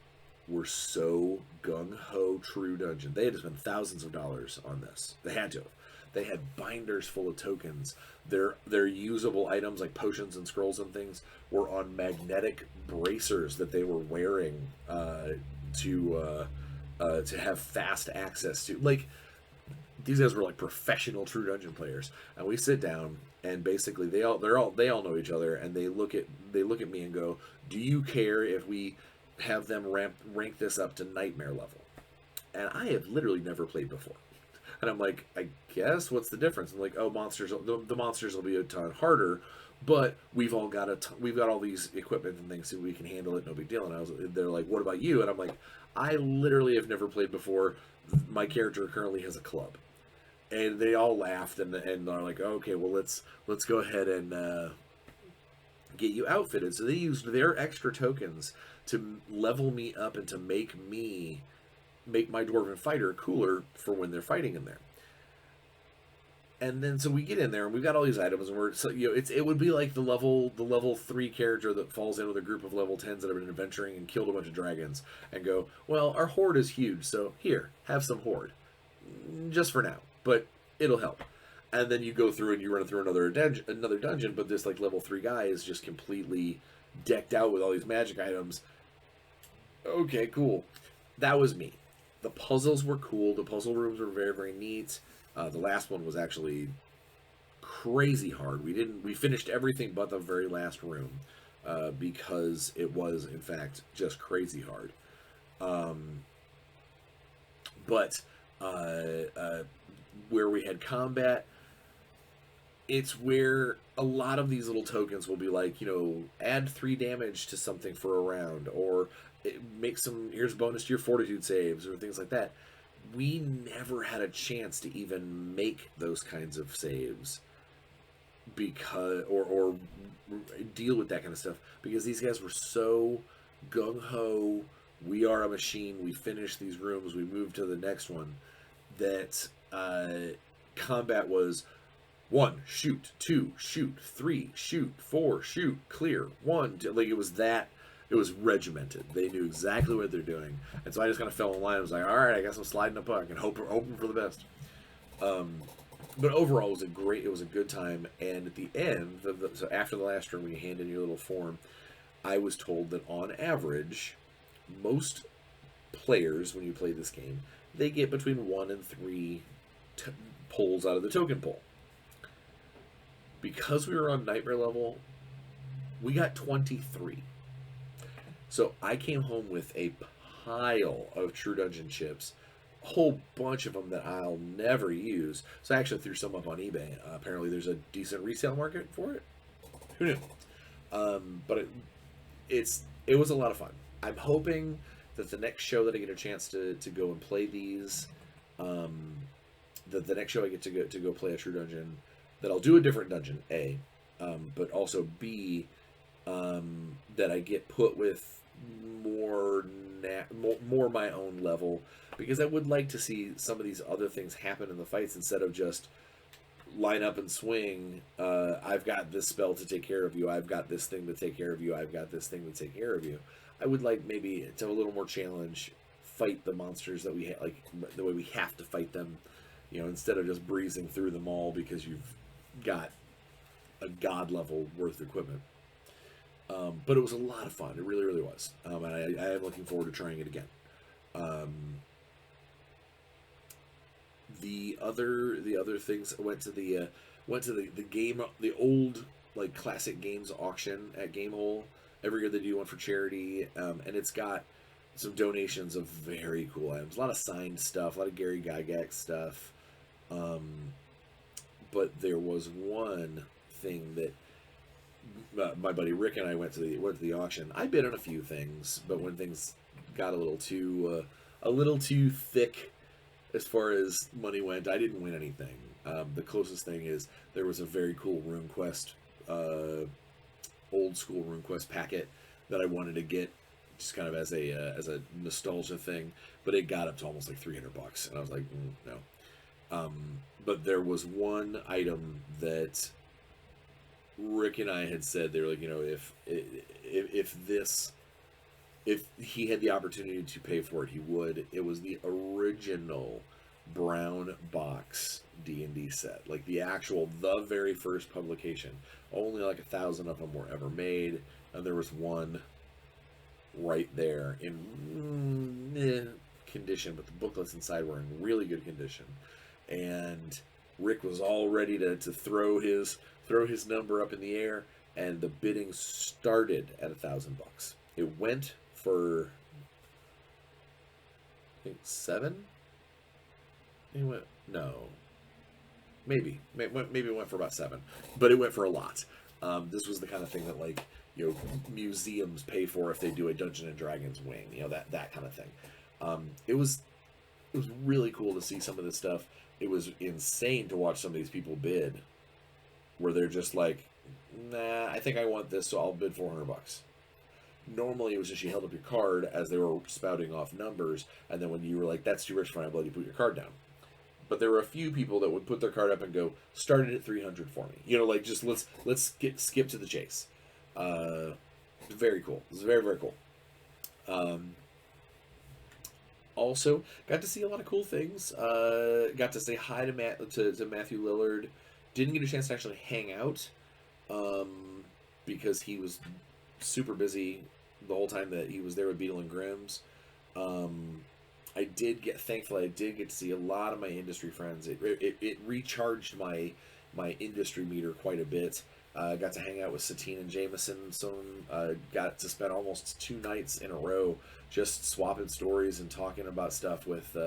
were so gung-ho True Dungeon. They had to spend thousands of dollars on this. They had to have. They had binders full of tokens. Their usable items, like potions and scrolls and things, were on magnetic bracers that they were wearing to have fast access to. Like, these guys were like professional True Dungeon players, and we sit down, and basically they all know each other, and they look at me and go, "Do you care if we have them rank this up to nightmare level?" And I have literally never played before. And I'm like, I guess, what's the difference? I'm like, oh, the monsters will be a ton harder, but we've all got all these equipment and things so we can handle it, no big deal. And they're like, what about you? And I'm like, I literally have never played before. My character currently has a club. And they all laughed and are like, oh, okay, well, let's go ahead and get you outfitted. So they used their extra tokens to level me up and to make my dwarven fighter cooler for when they're fighting in there. And then so we get in there and we've got all these items, and it would be like the level 3 character that falls in with a group of level 10s that have been adventuring and killed a bunch of dragons and go, well, our horde is huge, so here, have some horde, just for now, but it'll help. And then you go through and you run through another dungeon, but this like level 3 guy is just completely decked out with all these magic items. Okay, cool. That was me. The puzzles were cool. The puzzle rooms were very, very neat. The last one was actually crazy hard. We finished everything but the very last room because it was, in fact, just crazy hard. But where we had combat, it's where a lot of these little tokens will be like, add 3 damage to something for a round, or here's a bonus to your fortitude saves, or things like that. We never had a chance to even make those kinds of saves because or deal with that kind of stuff because these guys were so gung-ho. We are a machine. We finish these rooms. We move to the next one. That combat was 1, shoot, 2, shoot, 3, shoot, 4, shoot, clear, 1. Like, it was that. It was regimented. They knew exactly what they're doing, and so I just kind of fell in line. I was like, all right, I guess I'm sliding a puck and hoping for the best. But overall, it was a good time. And at the end, so after the last room, when you hand in your little form, I was told that on average, most players, when you play this game, they get between 1 and 3 pulls out of the token pool. Because we were on nightmare level, we got 23. So I came home with a pile of True Dungeon chips, a whole bunch of them that I'll never use. So I actually threw some up on eBay. Apparently there's a decent resale market for it. Who knew? But it was a lot of fun. I'm hoping that the next show that I get a chance to go and play these, the next show I get to go play a True Dungeon, that I'll do a different dungeon, A, but also B, that I get put with more my own level, because I would like to see some of these other things happen in the fights instead of just line up and swing. I've got this spell to take care of you. I've got this thing to take care of you. I've got this thing to take care of you. I would like maybe to have a little more challenge, fight the monsters that we like the way we have to fight them, instead of just breezing through them all because you've got a god level worth equipment. But it was a lot of fun. It really, really was. And I am looking forward to trying it again. The other things, I went to the game, the old like classic games auction at Gamehole. Every year they do one for charity, and it's got some donations of very cool items. A lot of signed stuff, a lot of Gary Gygax stuff. But there was one thing that my buddy Rick and I went to the auction. I bid on a few things, but when things got a little too thick as far as money went, I didn't win anything. The closest thing is there was a very cool RuneQuest, old school RuneQuest packet that I wanted to get, just kind of as a nostalgia thing, but it got up to almost like $300, and I was like, no. But there was one item that Rick and I had said, they were like, if he had the opportunity to pay for it, he would. It was the original brown box D&D set, like the very first publication. Only like 1,000 of them were ever made, and there was one right there in condition, but the booklets inside were in really good condition. And Rick was all ready to throw his number up in the air, and the bidding started at $1,000. It went for, I think, 7. It went maybe it went for about 7, but it went for a lot. This was the kind of thing that, like, museums pay for if they do a Dungeons and Dragons wing, that kind of thing. It was really cool to see some of this stuff. It was insane to watch some of these people bid, where they're just like, nah, I think I want this, so I'll bid $400. Normally, it was just you held up your card as they were spouting off numbers, and then when you were like, that's too rich for my blood, you put your card down. But there were a few people that would put their card up and go, start it at 300 for me. Like, just let's skip to the chase. Very cool. It was very, very cool. Also, got to see a lot of cool things. Got to say hi to Matthew Lillard. Didn't get a chance to actually hang out because he was super busy the whole time that he was there with Beetle and Grimm's. Thankfully, I did get to see a lot of my industry friends. It recharged my industry meter quite a bit. Got to hang out with Satine and Jameson. Got to spend almost 2 nights in a row just swapping stories and talking about stuff with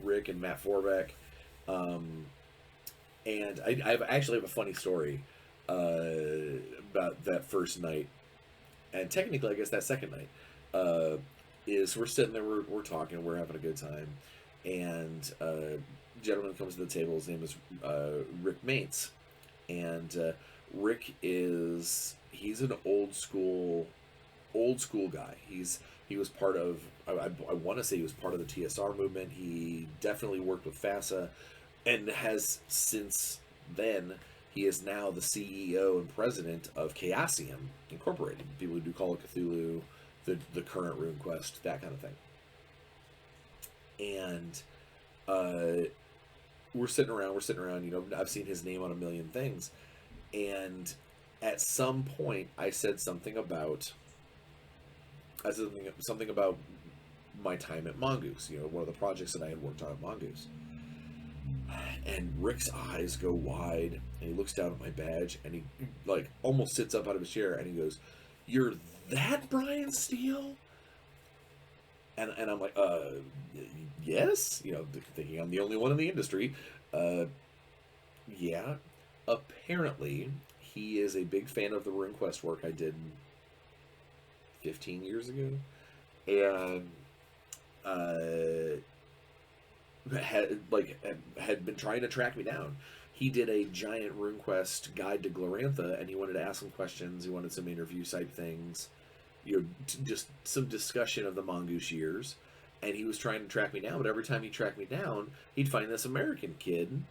Rick and Matt Forbeck. And I actually have a funny story about that first night, and technically, I guess that second night. Is we're sitting there, we're talking, we're having a good time, and a gentleman comes to the table. His name is Rick Mates, and Rick he's an old school guy. He was part of, I want to say he was part of the TSR movement. He definitely worked with FASA, and has since then. He is now the CEO and president of Chaosium Incorporated. People who do Call of Cthulhu, the current RuneQuest, that kind of thing. And we're sitting around, I've seen his name on a million things. And at some point I said something about my time at Mongoose, one of the projects that I had worked on at Mongoose. And Rick's eyes go wide, and he looks down at my badge, and he like almost sits up out of his chair, and he goes, "You're that Bryan Steele?" And I'm like, yes, thinking I'm the only one in the industry. Yeah. Apparently, he is a big fan of the RuneQuest work I did 15 years ago, and had been trying to track me down. He did a giant RuneQuest guide to Glorantha, and he wanted to ask some questions. He wanted some interview type things, just some discussion of the Mongoose years. And he was trying to track me down, but every time he tracked me down, he'd find this American kid.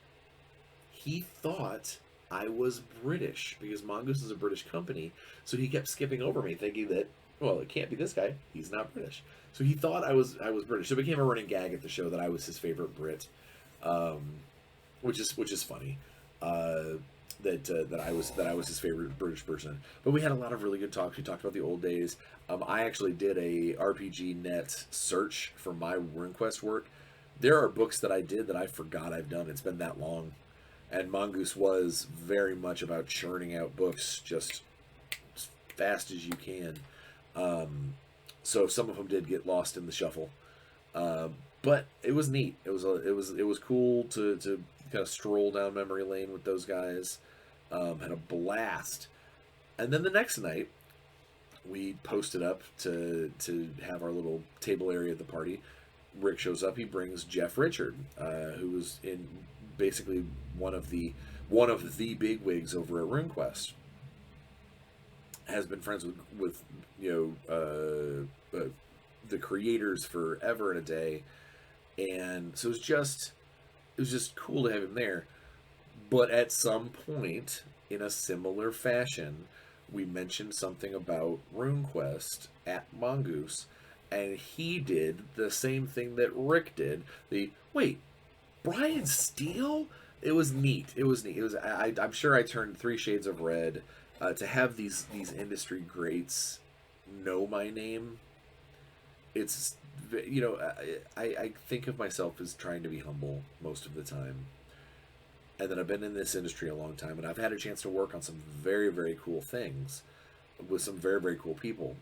He thought I was British because Mongoose is a British company, so he kept skipping over me, thinking that, well, it can't be this guy. He's not British. So he thought I was British. So it became a running gag at the show that I was his favorite Brit, which is funny. That I was his favorite British person. But we had a lot of really good talks. We talked about the old days. I actually did a RPG Net search for my RuneQuest work. There are books that I did that I forgot I've done. It's been that long. And Mongoose was very much about churning out books just as fast as you can. So some of them did get lost in the shuffle, but it was neat. It was cool to kind of stroll down memory lane with those guys. Had a blast, and then the next night we posted up to have our little table area at the party. Rick shows up. He brings Jeff Richard, who was in basically one of the big wigs over at RuneQuest. Has been friends with the creators forever and a day, and so it was just cool to have him there. But at some point, in a similar fashion, we mentioned something about RuneQuest at Mongoose, and he did the same thing that Rick did. Wait, Bryan Steele? It was neat. It was neat. I'm sure I turned 3 shades of red to have these industry greats know my name. It's, I think of myself as trying to be humble most of the time. And then I've been in this industry a long time, and I've had a chance to work on some very, very cool things with some very, very cool people.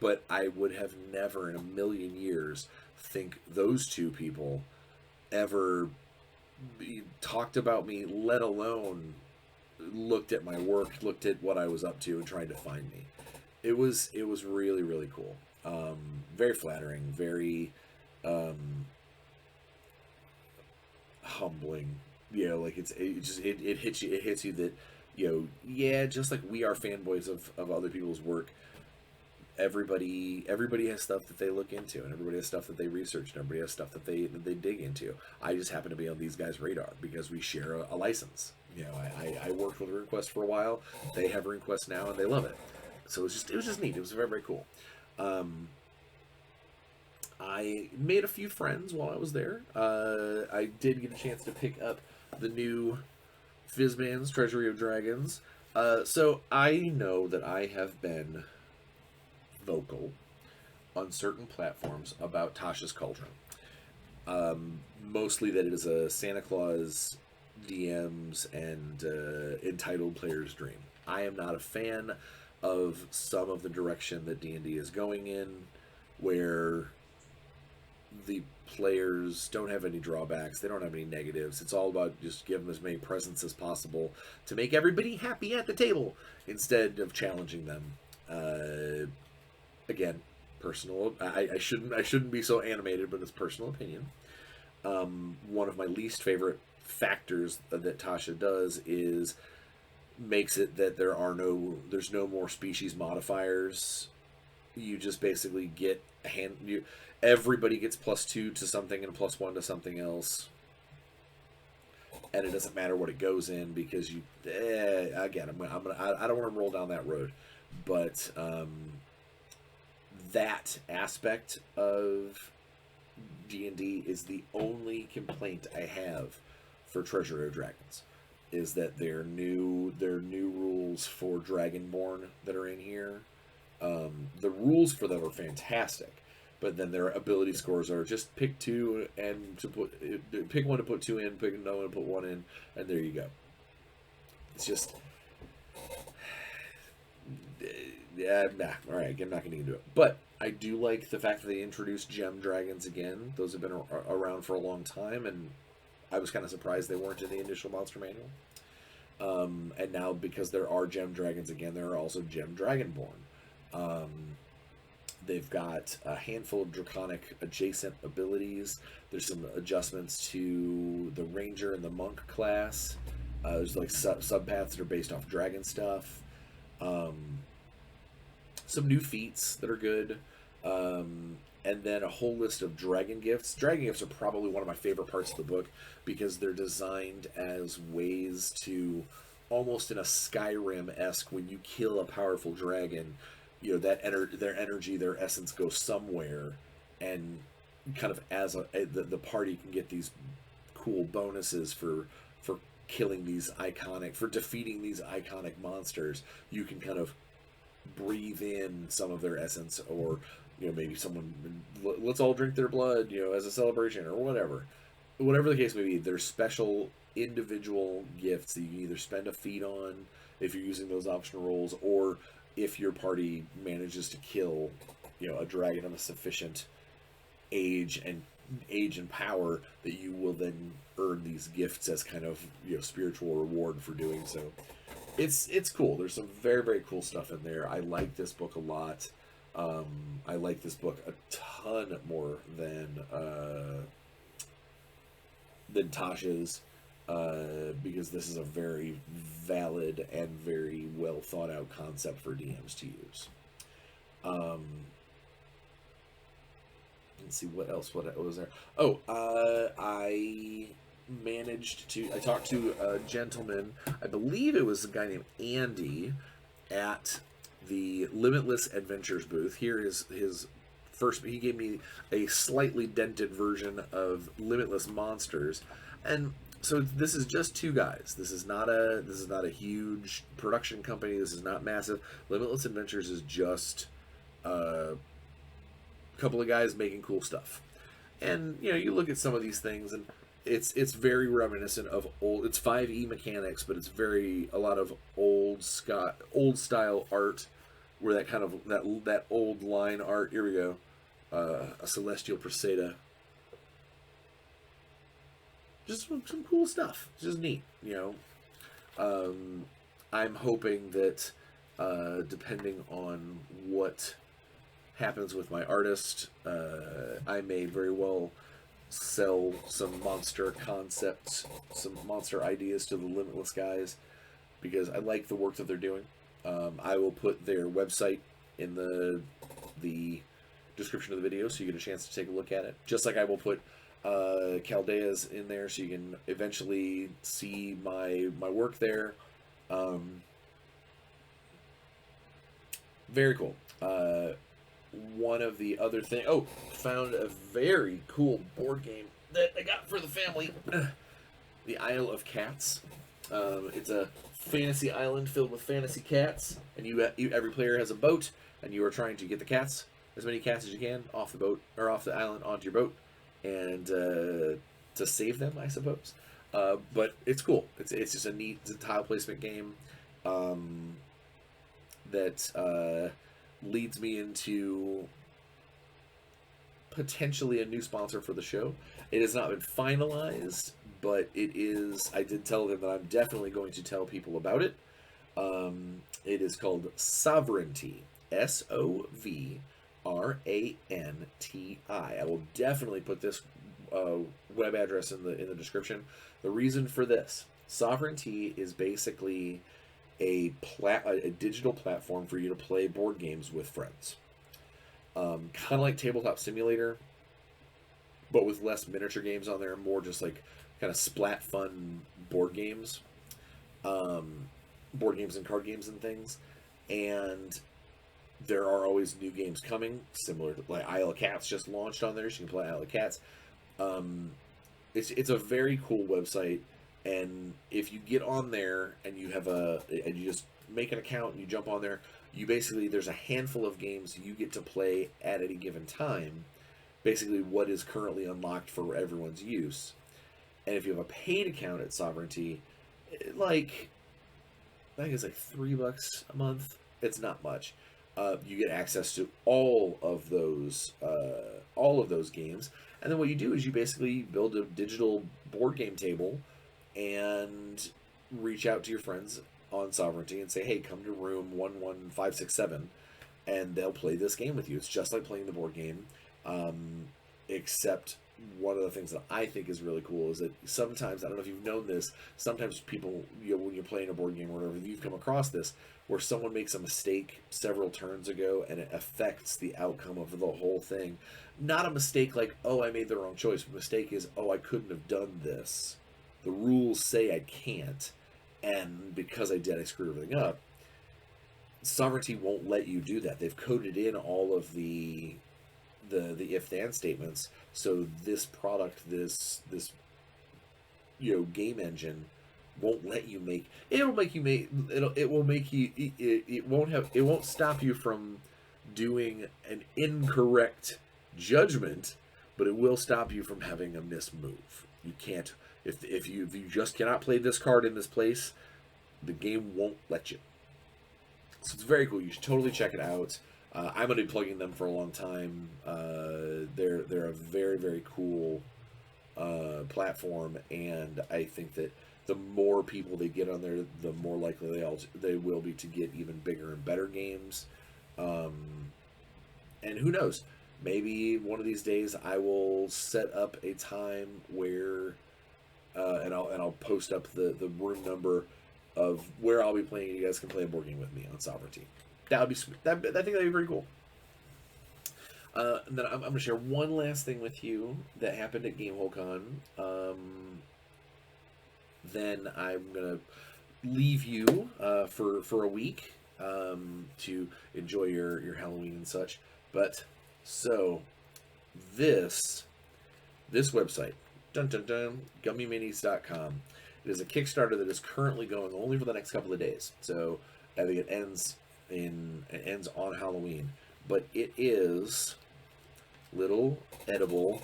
But I would have never in a million years think those two people ever talked about me, let alone looked at my work, looked at what I was up to, and tried to find me. It was really, really cool. Very flattering, very humbling. Like it hits you that, yeah, just like we are fanboys of other people's work. Everybody has stuff that they look into, and everybody has stuff that they research, and everybody has stuff that they dig into. I just happen to be on these guys' radar because we share a license. I worked with RuneQuest for a while. They have RuneQuest now, and they love it. So it was just neat. It was very, very cool. I made a few friends while I was there. I did get a chance to pick up the new Fizzman's Treasury of Dragons. So I know that I have been vocal on certain platforms about Tasha's Cauldron. Mostly that it is a Santa Claus DMs and entitled player's dream. I am not a fan of some of the direction that D&D is going in, where the players don't have any drawbacks, they don't have any negatives. It's all about just giving them as many presents as possible to make everybody happy at the table instead of challenging them. Again, personal. I shouldn't be so animated, but it's personal opinion. One of my least favorite factors that Tasha does is makes it that there's no more species modifiers. You just basically get everybody gets +2 to something and +1 to something else, and it doesn't matter what it goes in because again I don't want to roll down that road, but that aspect of D&D is the only complaint I have for Treasury of Dragons, is that their new rules for Dragonborn that are in here. The rules for them are fantastic, but then their ability scores are just pick 2 and pick 1 to put 2 in, pick another 1 to put 1 in, and there you go. It's just, yeah, nah. All right, I'm not going to do it. But I do like the fact that they introduced gem dragons again. Those have been around for a long time, and I was kind of surprised they weren't in the initial monster manual. And now, because there are gem dragons again, there are also gem dragonborn. They've got a handful of draconic adjacent abilities. There's some adjustments to the ranger and the monk class. There's like subpaths that are based off dragon stuff. Some new feats that are good. And then a whole list of dragon gifts. Dragon gifts are probably one of my favorite parts of the book because they're designed as ways to, almost in a Skyrim-esque, when you kill a powerful dragon, that their energy, their essence goes somewhere, and kind of as the party can get these cool bonuses for killing these for defeating these iconic monsters. You can kind of breathe in some of their essence, or maybe someone, let's all drink their blood, as a celebration, or whatever the case may be. There's special individual gifts that you can either spend a feat on if you're using those optional rolls, or if your party manages to kill, a dragon of a sufficient age and power, that you will then earn these gifts as kind of spiritual reward for doing so. It's cool. There's some very, very cool stuff in there. I like this book a lot. I like this book a ton more than Tasha's, because this is a very valid and very well thought out concept for DMs to use. Let's see what else. What was there? Oh, I talked to a gentleman, I believe it was a guy named Andy, at the Limitless Adventures booth. Here is his first. He gave me a slightly dented version of Limitless Monsters, and so this is just two guys. This is not a huge production company. This is not massive. Limitless Adventures is just a couple of guys making cool stuff. And you look at some of these things, and it's very reminiscent of old. It's 5e mechanics, but it's a lot of old style art, where that kind of that old line art. Here we go, a Celestial Preseda. Just some cool stuff. It's just neat, I'm hoping that, depending on what happens with my artist, I may very well sell some monster concepts, some monster ideas to the Limitless guys, because I like the work that they're doing. I will put their website in the description of the video, so you get a chance to take a look at it. Just like I will put Caldea's in there, so you can eventually see my work there. Very cool. One of the other things... Oh, found a very cool board game that I got for the family. The Isle of Cats. It's a fantasy island filled with fantasy cats, and every player has a boat, and you are trying to get the cats, as many cats as you can, off the boat, or off the island onto your boat, and to save them, I suppose. But it's cool. It's just a neat tile placement game that leads me into potentially a new sponsor for the show. It has not been finalized, but it is. I did tell them that I'm definitely going to tell people about it. It is called Sovereignty. SOVRANTI. I will definitely put this web address in the description. The reason for this: Sovereignty is basically a digital platform for you to play board games with friends. Kind of like Tabletop Simulator, but with less miniature games on there, more just like kind of splat fun board games. Board games and card games and things. And there are always new games coming, similar to like Isle of Cats just launched on there, so you can play Isle of Cats. It's a very cool website. And if you get on there and you just make an account and you jump on there, there's a handful of games you get to play at any given time. Basically, what is currently unlocked for everyone's use. And if you have a paid account at Sovereignty, I think it's like $3 a month. It's not much. You get access to all of those games. And then what you do is you basically build a digital board game table and reach out to your friends on Sovereignty and say, hey, come to room 11567, and they'll play this game with you. It's just like playing the board game, except one of the things that I think is really cool is that sometimes, I don't know if you've known this, sometimes people, when you're playing a board game or whatever, you've come across this, where someone makes a mistake several turns ago and it affects the outcome of the whole thing. Not a mistake like, oh, I made the wrong choice. The mistake is, oh, I couldn't have done this. The rules say I can't, and because I did, I screwed everything up. Sovereignty won't let you do that. They've coded in all of the if-then statements, so this product, this game engine won't let you make. It won't stop you from doing an incorrect judgment, but it will stop you from having a mismove. You can't If you just cannot play this card in this place, the game won't let you. So it's very cool. You should totally check it out. I'm going to be plugging them for a long time. They're a very, very cool platform, and I think that the more people they get on there, the more likely they will be to get even bigger and better games. And who knows? Maybe one of these days I will set up a time where, and I'll post up the room number of where I'll be playing. You guys can play a board game with me on Sovereignty. That would be sweet. I think that'd be very cool. And then I'm going to share one last thing with you that happened at Gamehole Con. Then I'm going to leave you for a week to enjoy your Halloween and such. But so this website, dun dun dun, gummyminis.com. It is a Kickstarter that is currently going only for the next couple of days. So I think it ends on Halloween. But it is little edible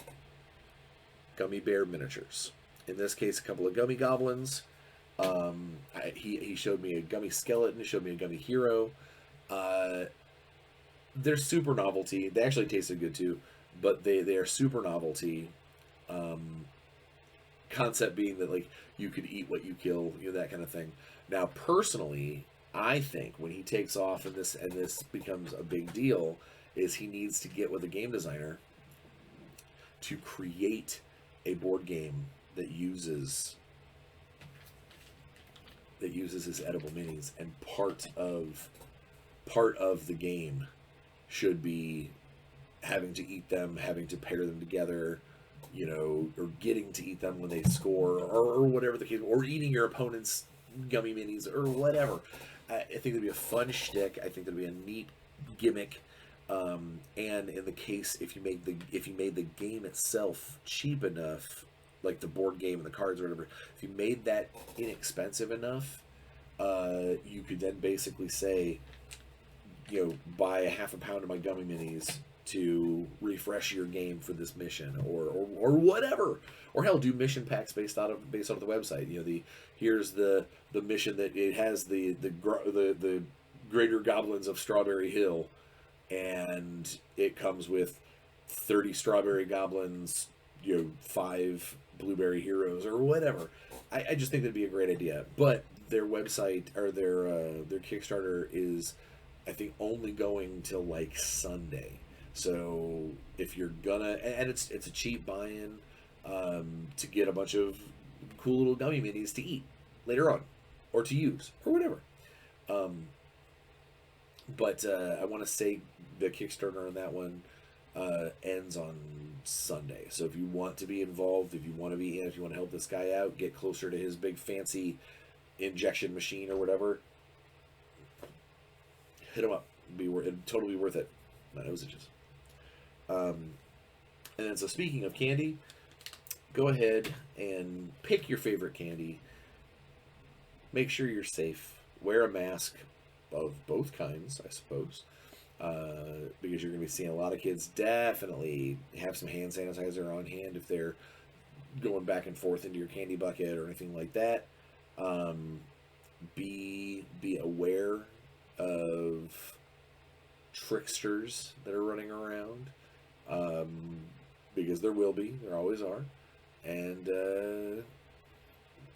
gummy bear miniatures. In this case, a couple of gummy goblins. He showed me a gummy skeleton. He showed me a gummy hero. They're super novelty. They actually tasted good too, but they are super novelty. Concept being that like you could eat what you kill, that kind of thing. Now, personally, I think when he takes off and this becomes a big deal, is he needs to get with a game designer to create a board game that uses his edible minis, and part of the game should be having to eat them, having to pair them together, or getting to eat them when they score, or whatever the case, or eating your opponent's gummy minis, or whatever. I think it'd be a fun shtick. I think it'd be a neat gimmick. And in the case, if you made the game itself cheap enough, like the board game and the cards or whatever, if you made that inexpensive enough, you could then basically say, buy a half a pound of my gummy minis to refresh your game for this mission, or whatever, or hell, do mission packs based out of the website. Here's the mission that it has the greater goblins of Strawberry Hill, and it comes with 30 strawberry goblins, 5 blueberry heroes, or whatever. I just think that'd be a great idea. But their website, or their Kickstarter is, I think, only going till like Sunday. So if you're gonna, and it's a cheap buy-in to get a bunch of cool little gummy minis to eat later on, or to use, or whatever. But I want to say the Kickstarter on that one ends on Sunday. So if you want to be involved, if you want to be in, if you want to help this guy out, get closer to his big fancy injection machine or whatever, hit him up. It'd totally be worth it. My nose itches. And then, so speaking of candy, go ahead and pick your favorite candy. Make sure you're safe. Wear a mask of both kinds, I suppose, because you're going to be seeing a lot of kids. Definitely have some hand sanitizer on hand if they're going back and forth into your candy bucket or anything like that. Be aware of tricksters that are running around, because there will be, there always are. And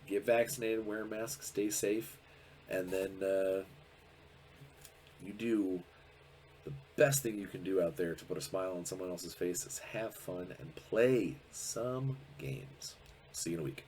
get vaccinated, wear a mask, stay safe, and then you do the best thing you can do out there to put a smile on someone else's face is have fun and play some games. See you in a week.